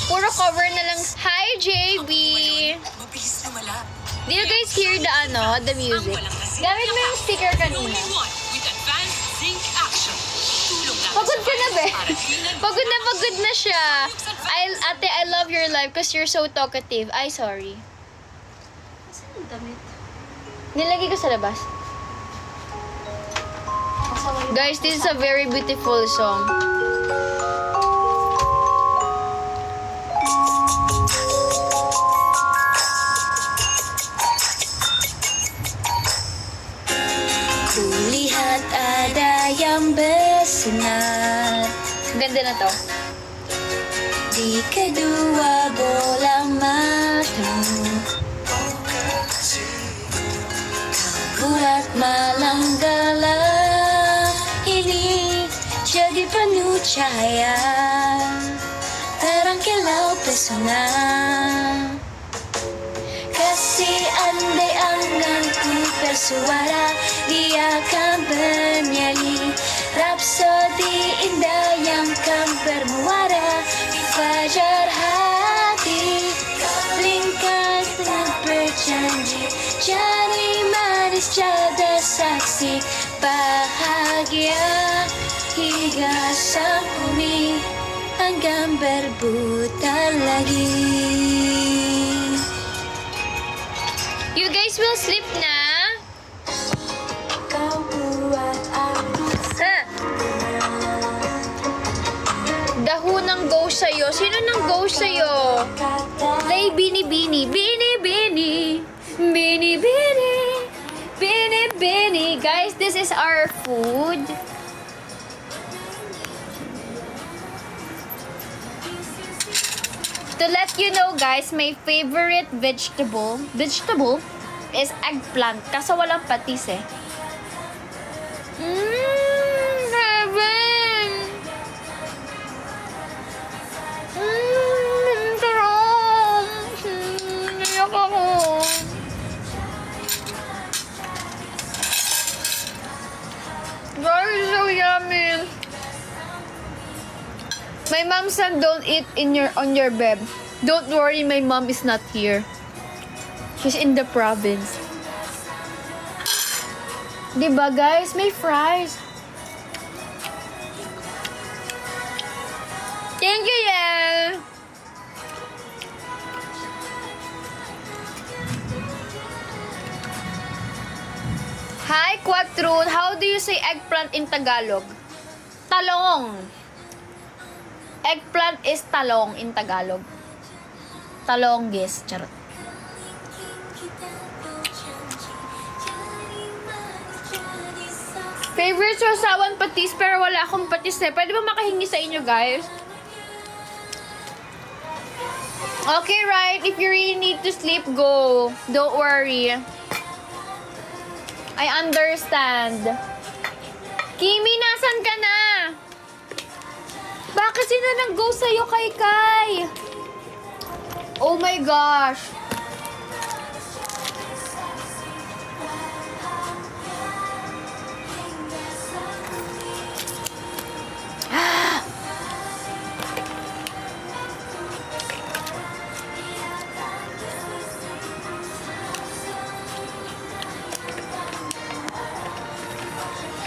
Puro cover na lang. Hi, JB! Do you guys hear the music? Gamit mo yung speaker kanina. Pagod ka na, be? Pagod na siya. Ate, I love your life because you're so talkative. Ay, sorry. Saan yung damit? Nilagay ko sa labas. Guys, this is a very beautiful song. Kulihat ada yang bersinar. Ganda na to. Di kedua bola matamu, bulat malam gelap ini jadi penuh cahaya, terang kilau pesona. Kasih andai anganku bersuara, dia akan bernyanyi rapsodi indah yang kan bermuara di fajar hati. Lingkar dengan berjanji jadi manis jadi saksi bahagia hingga sang bumi enggan berbuta lagi. You guys will sleep na? Kau buat aku Daho ng go sa'yo. Sino nang go sa'yo? Play Bini Bini. Bini Bini. Bini Bini. Bini Bini. Guys, this is our food. To let you know, guys, my favorite vegetable is eggplant. Kaso walang patis eh. Heaven! Sarap! Naiyak ako. Guys, so yummy. My mom said don't eat on your bed. Don't worry, my mom is not here. She's in the province. Diba guys? May fries. Thank you, Yel. Hi, Quatrun. How do you say eggplant in Tagalog? Talong. Eggplant is talong in Tagalog. Talonggis. Charot. Favorite sausawan patis, pero wala akong patis eh. Pwede ba makahingi sa inyo, guys? Okay, right. If you really need to sleep, go. Don't worry. I understand. Kimi, nasan ka na? Bakit sila nang go sa'yo, Kai Kai? Oh my gosh.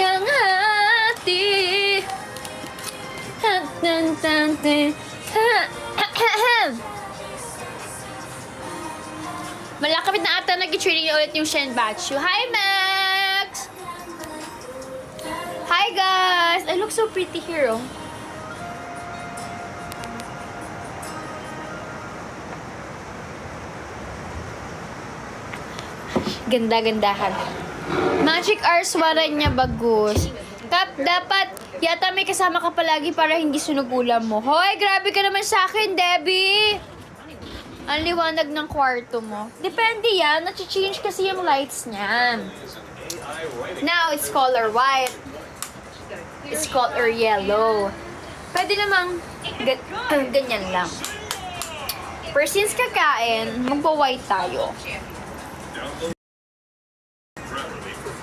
Kang hati. Malakapit na ata nag-training ulit yung Shen Batchu. Hi, Max! Hi, guys! I look so pretty here, oh. Ganda-gandahan. Magic Arswara niya bagus. Kap, dapat yata may kasama ka palagi para hindi sunog ulam mo. Hoy, grabe ka naman sa akin, Debbie! Ang liwanag ng kwarto mo. Depende yan. Nachi-change kasi yung lights niyan. Now, it's color white. It's color yellow. Pwede namang ganyan lang. Pero since kakain, magpa-white tayo.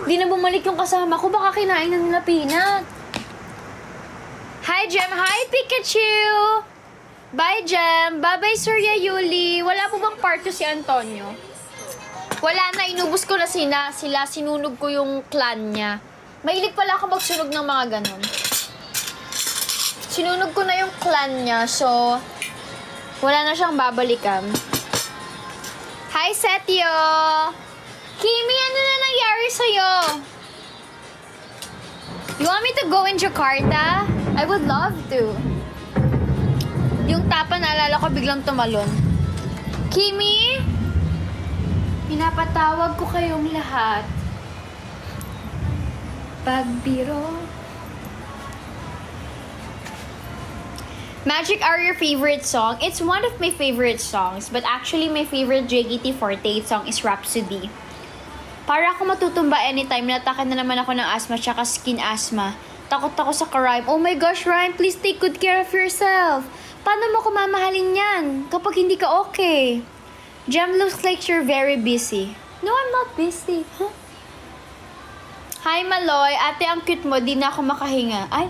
Di na bumalik yung kasama ko. Baka kinain na nila peanut. Hi, Jem. Hi, Pikachu! Bye, Jem. Bye-bye, Surya Yuli. Wala po bang part 2 si Antonio? Wala na. Inubos ko na sila. Sinunog ko yung clan niya. Mahilig pala ako magsunog ng mga ganon. Sinunog ko na yung clan niya. So, wala na siyang babalikan. Hi, Setio! Kimi, ano na nangyari sa'yo? You want me to go in Jakarta? I would love to. Yung tapa, naalala ko, biglang tumalon. Kimi? Pinapatawag ko kayong lahat. Pagbiro. Magic are your favorite song? It's one of my favorite songs, but actually my favorite JKT48 song is Rhapsody. Para ako matutumba anytime, natake na naman ako ng asthma tsaka skin asthma. Takot ako sa ka-rhyme. Oh my gosh, Rhyme, please take good care of yourself. Paano mo ko mamahalin yan kapag hindi ka okay? Jem looks like you're very busy. No, I'm not busy. Huh? Hi, Maloy. Ate, ang cute mo. Di na ako makahinga. Ay.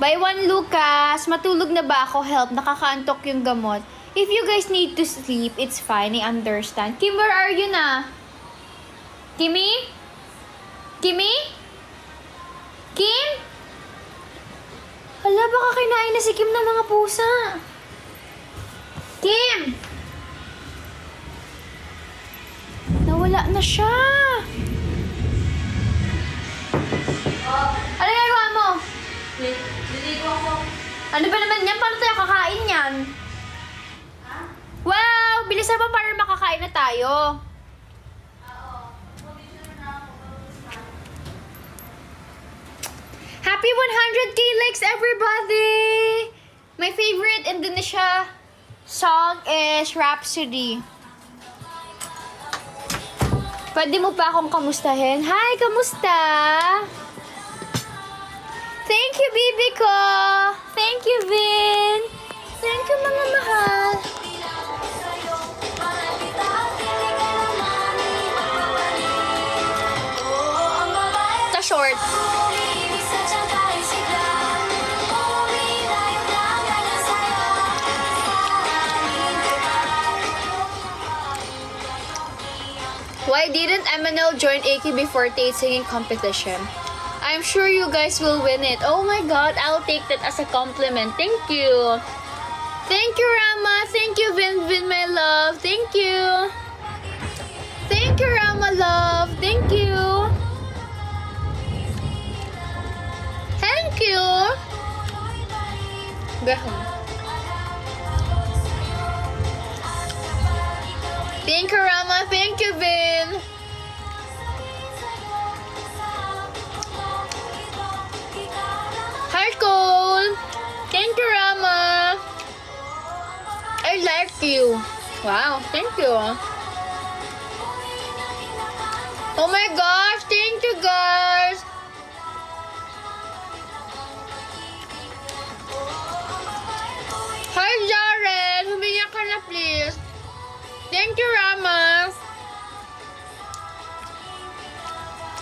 By one, Lucas. Matulog na ba ako? Help. Nakakaantok yung gamot. If you guys need to sleep, it's fine. I understand. Kim, where are you na? Kimi? Kimi? Kim? Hala, baka kinain na si Kim ng mga pusa. Kim! Nawala na siya. Ano ginagawa mo? Liligo ako. Ano ba naman yan? Paano tayo kakain yan? Wow! Bilisan mo para makakain na tayo. Happy 100k likes, everybody! My favorite Indonesia song is Rhapsody. Pwede mo pa akong kamustahin? Hi, kamusta? Thank you, bibi ko! Thank you, Vin! Thank you, mga mahal! Sa short. Why didn't Emanel join AKB48 singing competition? I'm sure you guys will win it. Oh my god, I'll take that as a compliment. Thank you. Thank you, Rama. Thank you, Vin, my love. Thank you. Thank you, Rama, love. Thank you. Thank you. Thank you, Rama. Thank you, Vin. Hi, Cole. Thank you, Rama. I like you. Wow, thank you. Oh my gosh, thank you, guys. Thank you, Rama.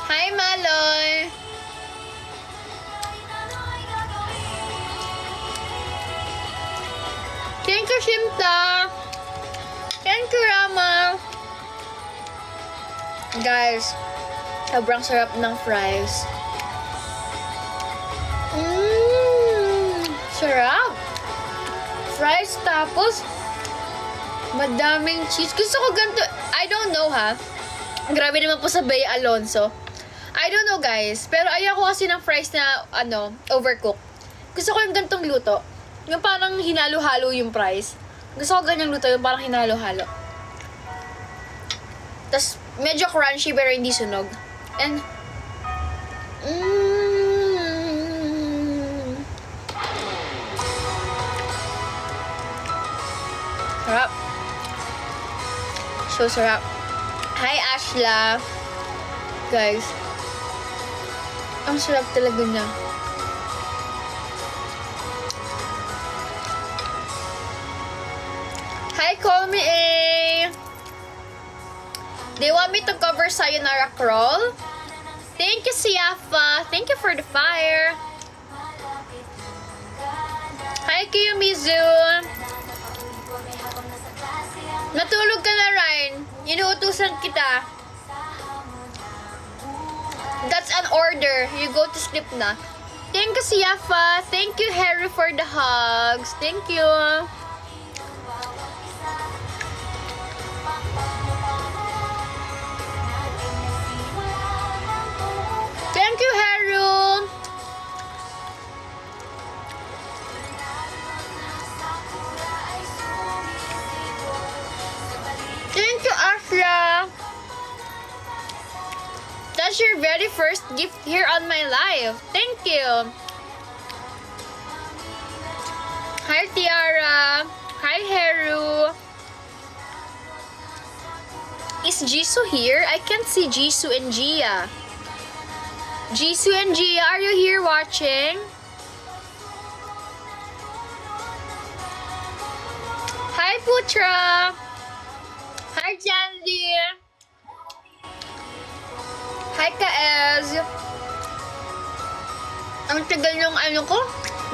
Hi, Maloy. Thank you, Shimta. Thank you, Rama. Guys, sobrang sarap ng fries. Sarap. Fries tapos madaming cheese. Gusto ko ganito. I don't know ha. Grabe naman po sa Bay Alonso. I don't know guys. Pero ayaw ko kasi ng fries na overcooked. Gusto ko yung ganitong luto. Yung parang hinalo-halo yung fries. Gusto ko ganyang luto, yung parang hinalo-halo. Tapos medyo crunchy pero hindi sunog. And sarap. So sarap. Hi Ashla. Guys. Ang sarap talaga niya. Hi, call me A. They want me to cover Sayonara Crawl. Thank you, Siafa. Thank you for the fire. Hi, Kiyomizu. Natulog ka na, Ryan. Inuutusan kita. That's an order. You go to sleep na. Thank you, Siafa. Thank you, Harry, for the hugs. Thank you. Thank you, Haru. Thank you, Ashla. That's your very first gift here on my live. Thank you. Hi, Tiara. Hi, Haru. Is Jisoo here? I can't see Jisoo and Gia. Jisoo and Gia, are you here watching? Hi, Putra. Hi, Jandy. Hi, Kaez. Ang tagal yung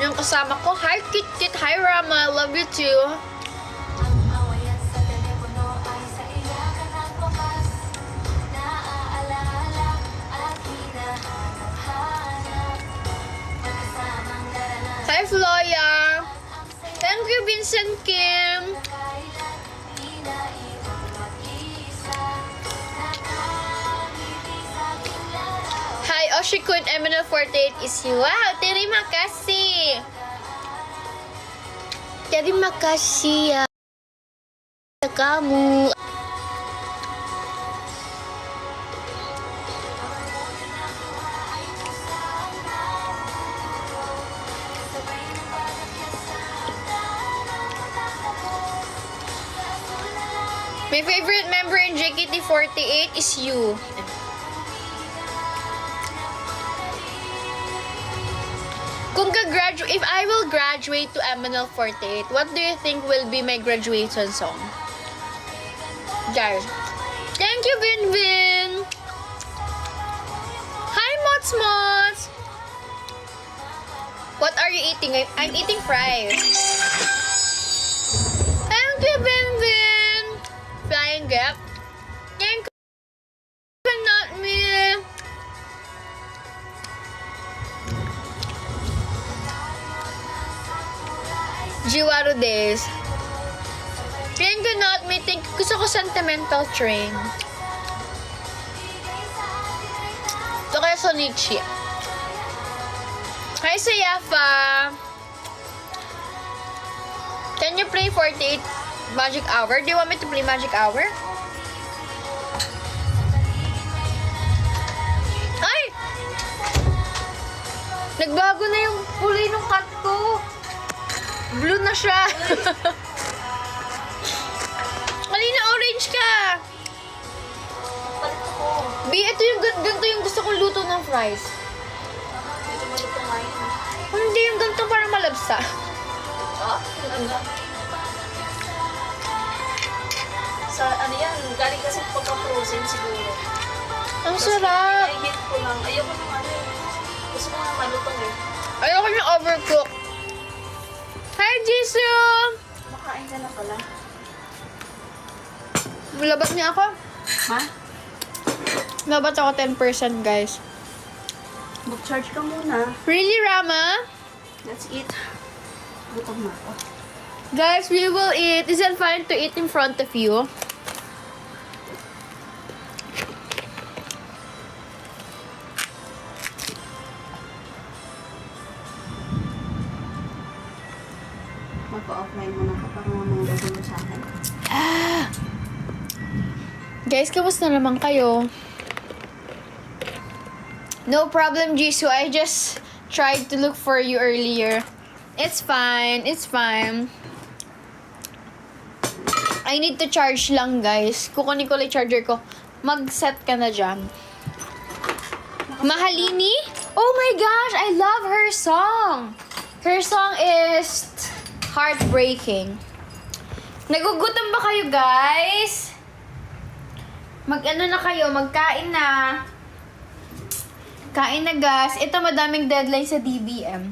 yung kasama ko. Hi, Kit Kit. Hi, Rama. Love you too. Hi, Floya. Thank you, Vincent Kim. Hi, Oshikun MNL48 is you. Wow, terima kasih. Terima kasih ya kamu. My favorite member in JKT48 is you. If I will graduate to MNL48, what do you think will be my graduation song? Guys, thank you, Vinvin. Hi, Mots Mots. What are you eating? I'm eating fries. Thank you, Vinvin. Flying Gap. Thank you, not me. Jiwaro Days. Thank you, not me. Thank you. Gusto ko Sentimental Train. Ito kaya Sonichi. Hi, Sayafa. Can you play 48 Magic Hour? Do you want me to play Magic Hour? Ay! Nagbago na yung kulay ng cut ko. Blue na siya. Kanina orange ka. B, ito yung ganito yung gusto kong luto ng fries. Hindi yung ganito parang malabsa. Sa ano yan, galing kasi pagka-frozen siguro. Ang Tapos sarap! i-hit ko lang. Ayoko ng ano eh. Gusto ko nga malutong eh. Ayoko yung overcook. Hi, Jisoo! Makain ka na pala. Labat niya ako. Ha? Labat ako 10%, guys. Mag-charge ka muna. Really, Rama? Let's eat. Gutom na ako. Guys, we will eat. Is it fine to eat in front of you? Magpa-offline muna ka para mamaya gugulo sa akin. Guys, kamusta naman kayo? No problem, Jisoo. I just tried to look for you earlier. It's fine. It's fine. I need to charge lang, guys. Kukunin ko lang yung charger ko. Mag-set ka na dyan. Mahalini? Oh my gosh! I love her song! Her song is heartbreaking. Nagugutom ba kayo, guys? Mag-ano na kayo? Magkain na. Kain na, guys. Ito, madaming deadline sa DBM.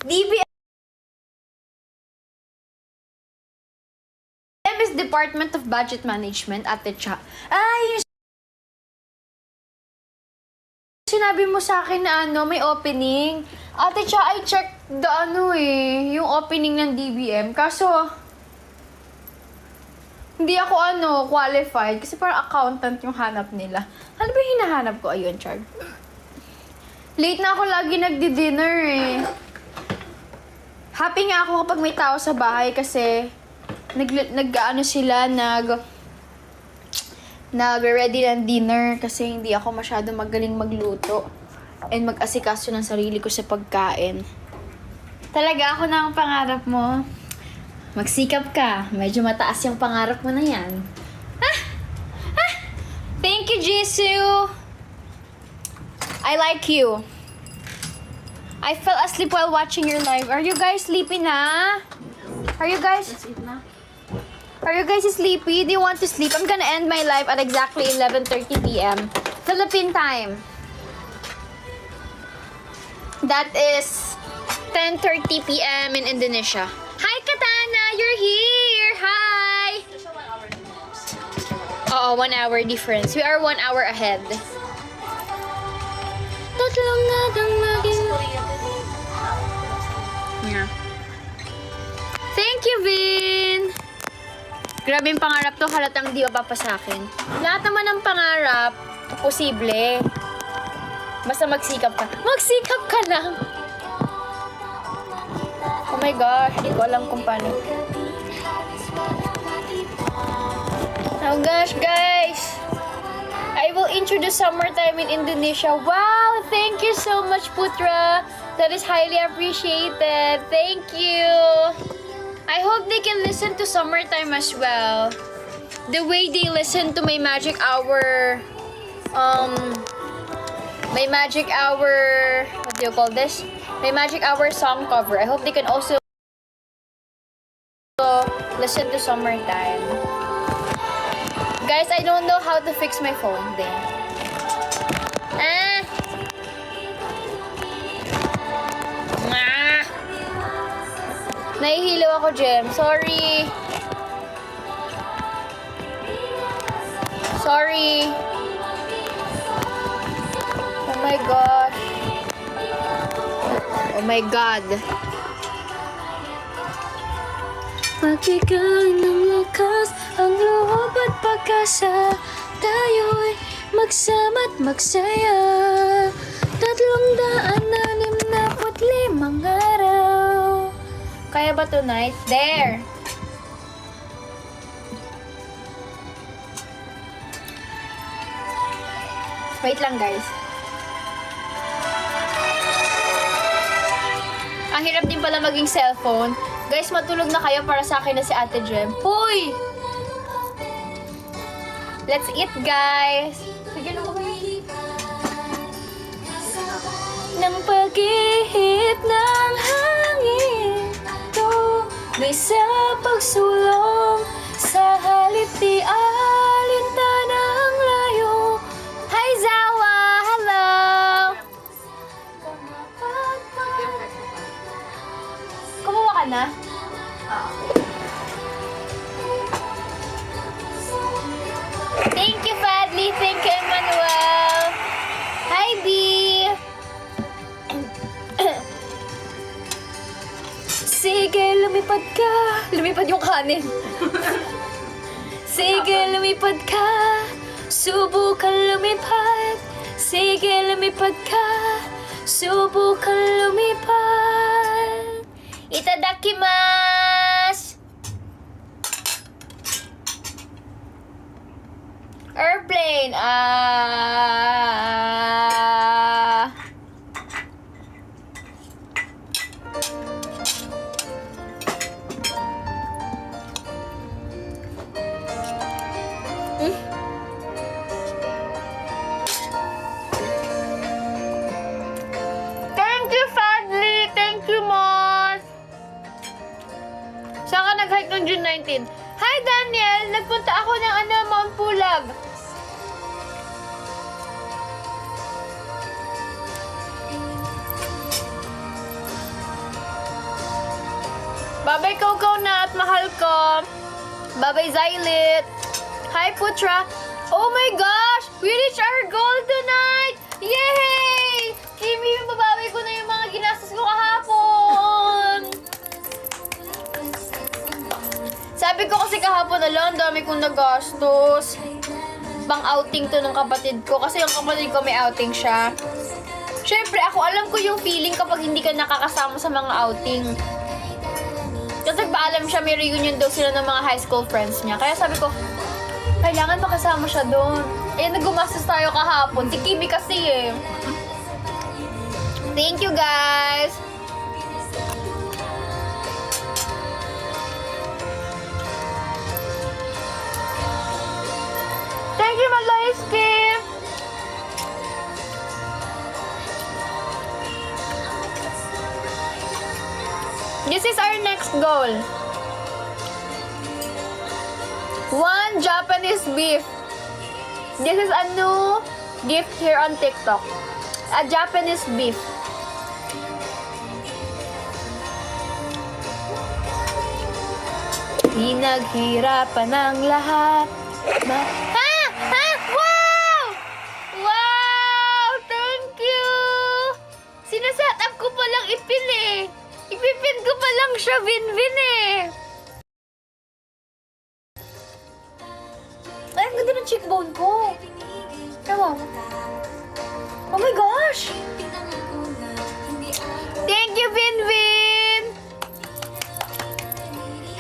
DBM is Department of Budget Management, Ate Cha. Yung sinabi mo sa akin na ano, may opening. Ate Cha, I checked the yung opening ng DBM. Kaso, hindi ako qualified. Kasi parang accountant yung hanap nila. Ano ba yung hinahanap ko? Ayun, Char. Late na ako lagi nagdi-dinner eh. Happy nga ako kapag may tao sa bahay kasi nag-ready ng dinner kasi hindi ako masyado magaling magluto and mag-asikaso ng sarili ko sa pagkain. Talaga ako na ang pangarap mo. Magsikap ka. Medyo mataas yung pangarap mo na yan. Thank you, Jisoo. I like you. I fell asleep while watching your live. Are you guys sleepy na? Are you guys sleepy? Do you want to sleep? I'm gonna end my live at exactly 11:30 p.m. Philippine time. That is 10:30 p.m. in Indonesia. Hi, Katana! You're here! Hi! Oo, 1 hour difference. We are 1 hour ahead. Tatlong nadang maging... Yeah. Thank you, Vin! Grabe yung pangarap to, halatang di pa sa akin. Lahat naman ng pangarap, posible. Basta magsikap ka. Magsikap ka lang! Oh my gosh, di ko alam kung paano. Oh gosh, guys! I will introduce summertime in Indonesia. Wow! Thank you so much, Putra! That is highly appreciated. Thank you! I hope they can listen to summertime as well. The way they listen to my Magic Hour, my Magic Hour, what do you call this? My Magic Hour song cover. I hope they can also listen to summertime. Guys, I don't know how to fix my phone then. Nahihilo ako, Jem. Sorry. Sorry. Oh my gosh. Oh my God. Magbigay ng lakas ang loob at pagkasa, tayo'y magsama't magsaya. 365 araw. Kaya ba tonight? There! Wait lang, guys. Ang hirap din pala maging cellphone. Guys, matulog na kayo para sa akin na si Ate Jem. Hoy! Let's eat, guys! Sige na ko ba yun? Ng pag-ihip ng hangin, tuloy sa pagsulong sa halip di lumipad ka. Lumipad yung kanin. Sige, lumipad ka. Subukan lumipad. Sige, lumipad ka. Subukan lumipad. Itadakimasu! Airplane. Thank you, Fadli! Thank you, Moss! Saan ka nag-hike noong June 19? Hi, Daniel! Nagpunta ako ng Mount Pulag. Babay, Coco na at mahal ko. Babay, Zylit. Hi, Putra. Oh my gosh! We reached our goal tonight! Yay! Kimi, mababawi ko na yung mga ginastos ko kahapon. Sabi ko kasi kahapon ang dami kong nagastos. Pang outing to ng kapatid ko. Kasi yung kapatid ko may outing siya. Siyempre, ako alam ko yung feeling kapag hindi ka nakakasama sa mga outing. Kasi paalam siya, may reunion daw sila ng mga high school friends niya. Kaya sabi ko, kailangan makasama siya doon. Eh, nagumastos tayo kahapon. Si Kimi kasi eh. Thank you, guys! Thank you, Maloyski! This is our next goal. 1 Japanese beef. This is a new gift here on TikTok. A Japanese beef. Pinaghirapan ng lahat. Ha! Ha! Wow! Wow! Thank you! Sinaset up ko palang ipin eh. Ipipin ko pa lang siya, Vinvin eh. Ay, ang ganda ng cheekbone ko. Ewan. Oh my gosh! Thank you, Vinvin!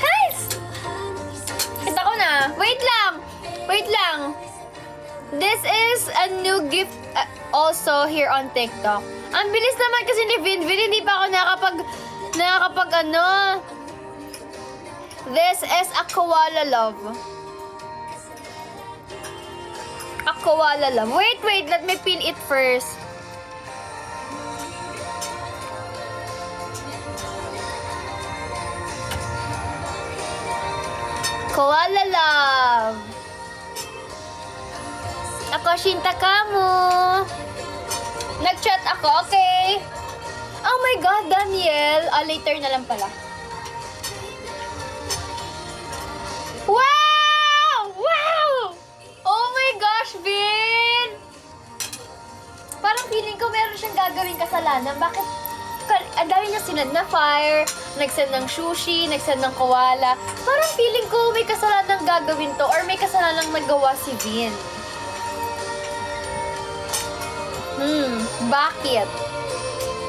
Nice! Kita ko na. Wait lang! Wait lang. This is a new gift also here on TikTok. Ang bilis naman kasi ni Vinvin, hindi pa ako nakakapag ano. This is a koala love. A koala love. Wait, let me pin it first. Koala love. Ako, Shinta Kamo. Nag-chat ako, okay? Oh my God, Daniel. Later na lang pala. Wow! Wow! Oh my gosh, Vin! Parang feeling ko meron siyang gagawing kasalanan. Bakit? Ang dami niya sinad na fire, nagsend ng sushi, nagsend ng koala. Parang feeling ko may kasalanan gagawin to or may kasalanan nagawa si Vin. Bakit?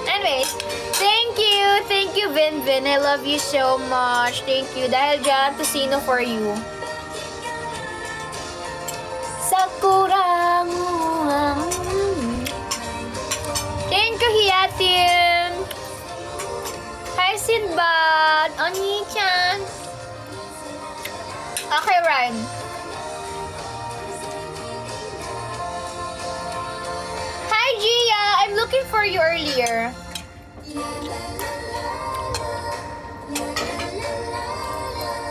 Anyways, thank you, Vinvin. I love you so much. Thank you. Dahil dyan, Tocino for you. Sakura. Thank you, Hiatin. Hi, Sinbad. Oni-chan. Okay, Ryan. Hi, Gia. I'm looking for you earlier.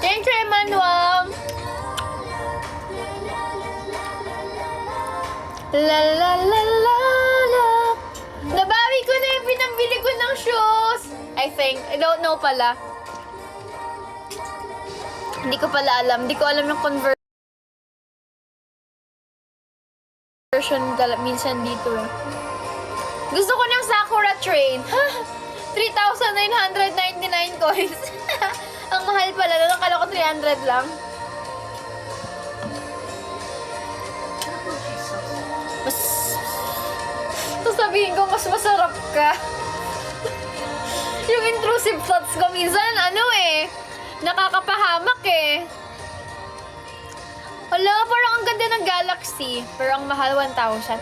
Thank you, Emmanuel. La la la la la. Nabawi ko na yung pinambili ko ng shoes. I think. I don't know pala. Hindi ko pala alam. Hindi ko alam yung conversion minsan dito eh. Gusto ko ng Sakura train. 3,999 coins. Ang mahal pala. Nakala ko 300 lang. Mas... Sasabihin ko, mas masarap ka. Yung intrusive thoughts ko minsan, nakakapahamak eh. Wala, parang ang ganda ng Galaxy. Pero ang mahal, 1,000.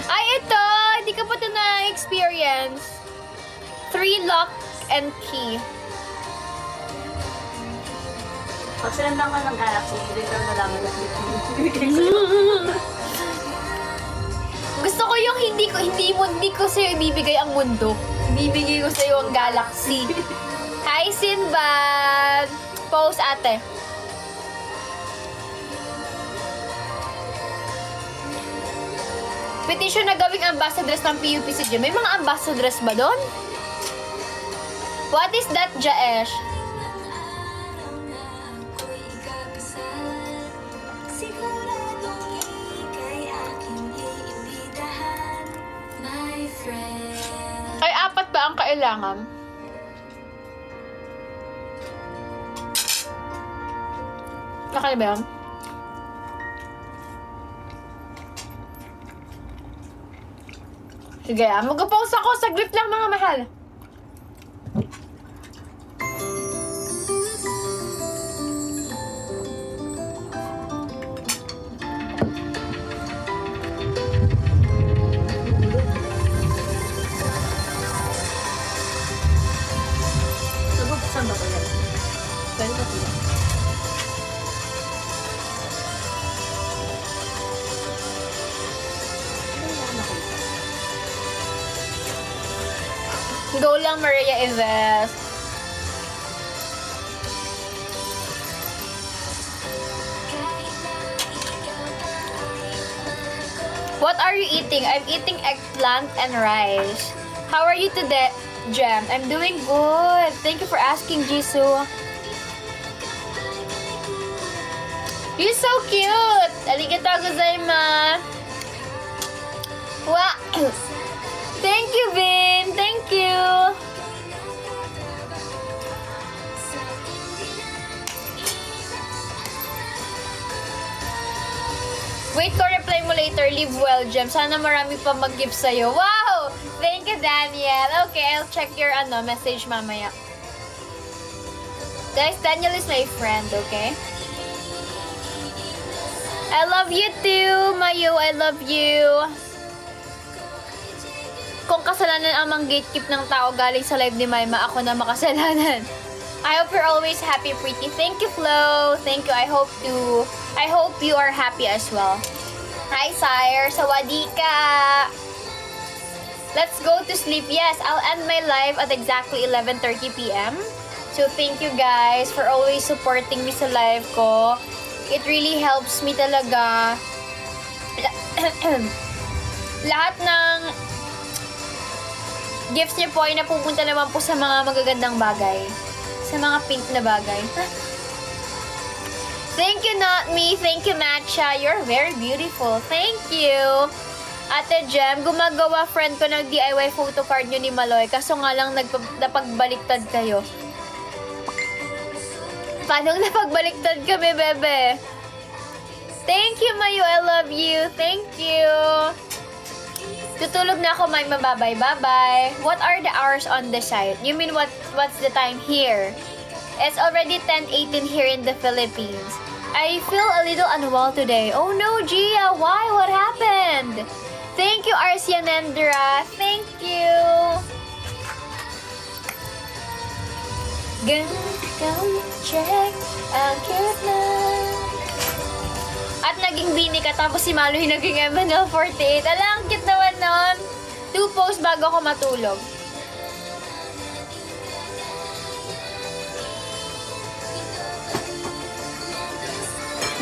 Ay, ito! Hindi ka pa ito na-experience. 3 lock and key. Pag sinandang ka ng Galaxy, hindi ka nalaman na Gusto ko yung hindi ko sa'yo ibibigay ang mundo. Ibibigay ko sa'yo ang Galaxy. Hi, Sinbad! Pose, ate. Petition na gawing ambassadress ng PUPCG. May mga ambassadress ba doon? What is that, Jaesh? Ay, 4 ba ang kailangan? Nakali ba yan? Sige, mag-pause ako. Saglit lang, mga mahal. Nabubuksan ba ba yan? Pwede ba sila? Go lang, Maria Ives. What are you eating? I'm eating eggplant and rice. How are you today, Jem? I'm doing good. Thank you for asking, Jisoo. You're so cute! Arigatou gozaimasu. Wow! Thank you, Vin! Thank you! Wait ko, reply mo later. Live well, Jem. Sana marami pa mag-gift sa'yo. Wow! Thank you, Daniel. Okay, I'll check your message mamaya. Guys, Daniel is my friend, okay? I love you too, Mayu. I love you. Kung kasalanan ang mang-gatekeep ng tao galing sa live ni Maima, ako na makasalanan. I hope you're always happy, pretty. Thank you, Flo. Thank you. I hope you are happy as well. Hi, Sire. Sawadika. Let's go to sleep. Yes, I'll end my live at exactly 11:30 p.m. So, thank you guys for always supporting me sa live ko. It really helps me talaga. Lahat ng gifts niyo po ay napupunta naman po sa mga magagandang bagay. Sa mga pink na bagay. Thank you, Not Me. Thank you, Matcha. You're very beautiful. Thank you. Ate Jem, gumagawa friend ko ng DIY photocard nyo ni Maloy. Kaso nga lang napagbaliktad kayo. Paano napagbaliktad kami, bebe? Thank you, Mayu. I love you. Thank you. Tutulog na ako, may mababay. Bye-bye. What are the hours on the site? You mean what's the time here? It's already 10:18 here in the Philippines. I feel a little unwell today. Oh no, Gia. Why? What happened? Thank you, Arsianendra. Thank you. Come check ang cute na. At naging Bini ka, tapos si Malo yung naging MNL48. Alam, ang cute naman nun. 2 posts bago ako matulog.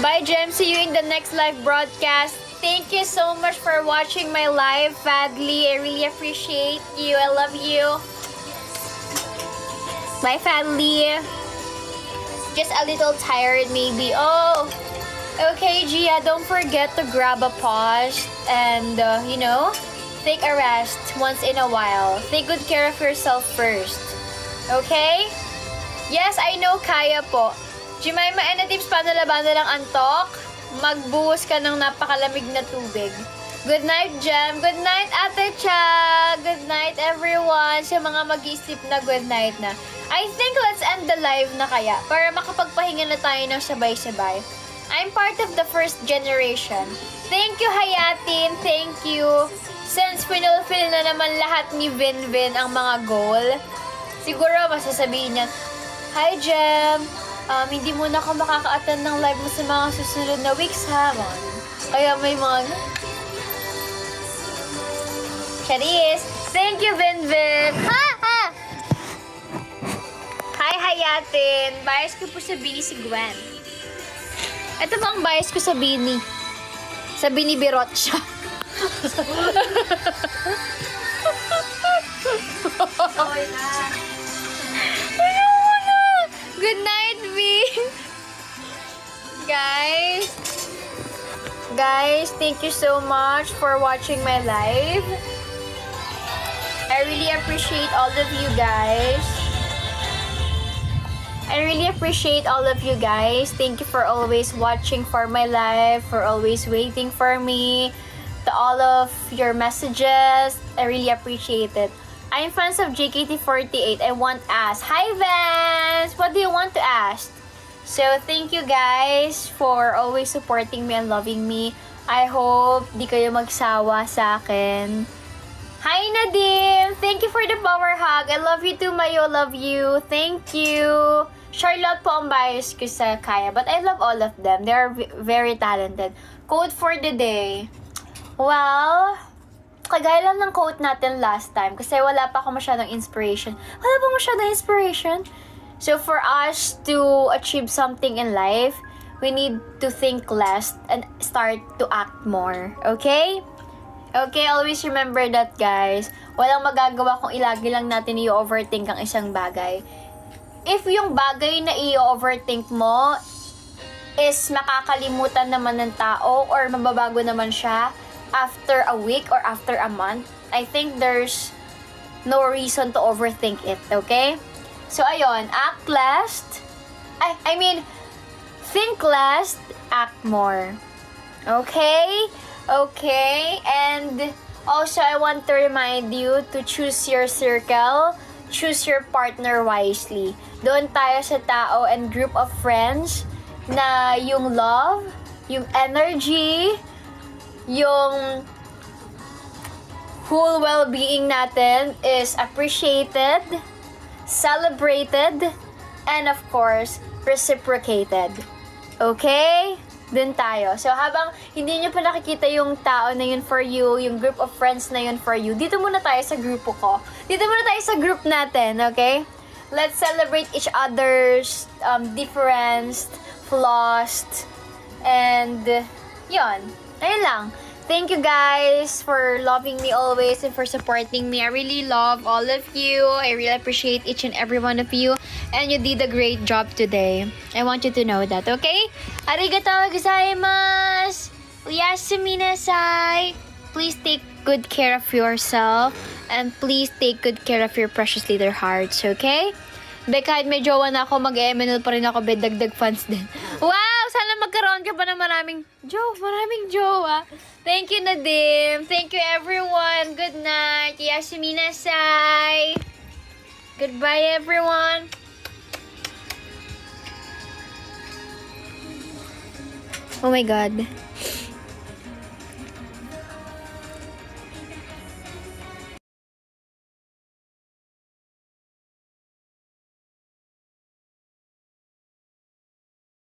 Bye, Jem. See you in the next live broadcast. Thank you so much for watching my live, Fadli. I really appreciate you. I love you. Bye, Fadli. Just a little tired, maybe. Oh, okay, Gia. Don't forget to grab a pause and, take a rest once in a while. Take good care of yourself first. Okay? Yes, I know, kaya po. Jemima, any tips paano labanan ng antok? Magbuhos ka ng napakalamig na tubig. Good night, Jem. Good night, Ate Cha. Good night, everyone. Sa mga mag-iisip na good night na. I think let's end the live na kaya para makapagpahinga na tayo ng sabay-sabay. I'm part of the first generation. Thank you, Hayatin. Thank you. Since pinulfill na naman lahat ni Vinvin ang mga goal, siguro masasabihin niya, Hi, Jem. Hindi mo na ako makaka-attend ng live mo sa mga susunod na weeks, ha? Kaya may mga... Charis! Thank you, Vinvin! Ha! Ha! Hi, Hayatin! Bias ko po sa Bini si Gwen. Ito ba ang bias ko sa Bini? Sa Bini Birot siya. Okay na. Ayaw na! Good night, V! Guys, thank you so much for watching my live. I really appreciate all of you guys. Thank you for always watching for my live, for always waiting for me, to all of your messages. I really appreciate it. I'm fans of JKT48. I want to ask. Hi, Vance! What do you want to ask? So, thank you guys for always supporting me and loving me. I hope di kayo magsawa sa akin. Hi, Nadim! Thank you for the power hug. I love you too, Mayo. Love you. Thank you. Charlotte po ang bias ko sa Kaya, but I love all of them. They are very talented. Quote for the day. Well, kagaya lang ng quote natin last time kasi wala pa ako masyadong inspiration. So for us to achieve something in life, we need to think less and start to act more. Okay? Okay, always remember that, guys. Walang magagawa kung ilagi lang natin i-overthink ang isang bagay. If yung bagay na i-overthink mo is makakalimutan naman ng tao or mababago naman siya after a week or after a month, I think there's no reason to overthink it, okay? So, ayun, act less. Think less, act more. Okay? Okay? And also, I want to remind you to choose your circle, choose your partner wisely. Doon tayo sa tao and group of friends na yung love, yung energy, yung whole well-being natin is appreciated, celebrated, and of course, reciprocated. Okay? Dun tayo. So, habang hindi nyo pa nakikita yung tao na yun for you, yung group of friends na yun for you, dito muna tayo sa grupo ko. Dito muna tayo sa group natin, okay? Let's celebrate each other's difference, flaws, and yun. Ayun lang. Thank you guys for loving me always and for supporting me. I really love all of you. I really appreciate each and every one of you. And you did a great job today. I want you to know that, okay? Arigatou gozaimasu! Oyasumi nasai! Please take good care of yourself. And please take good care of your precious little hearts, okay? Kahit may jowa na ako, mag-MNL pa rin ako, dagdag fans din. Wow! Sana magkaroon ka pa ng maraming jowa. Thank you, Nadim. Thank you, everyone. Good night. Yasumi nasai. Goodbye, everyone. Oh my God.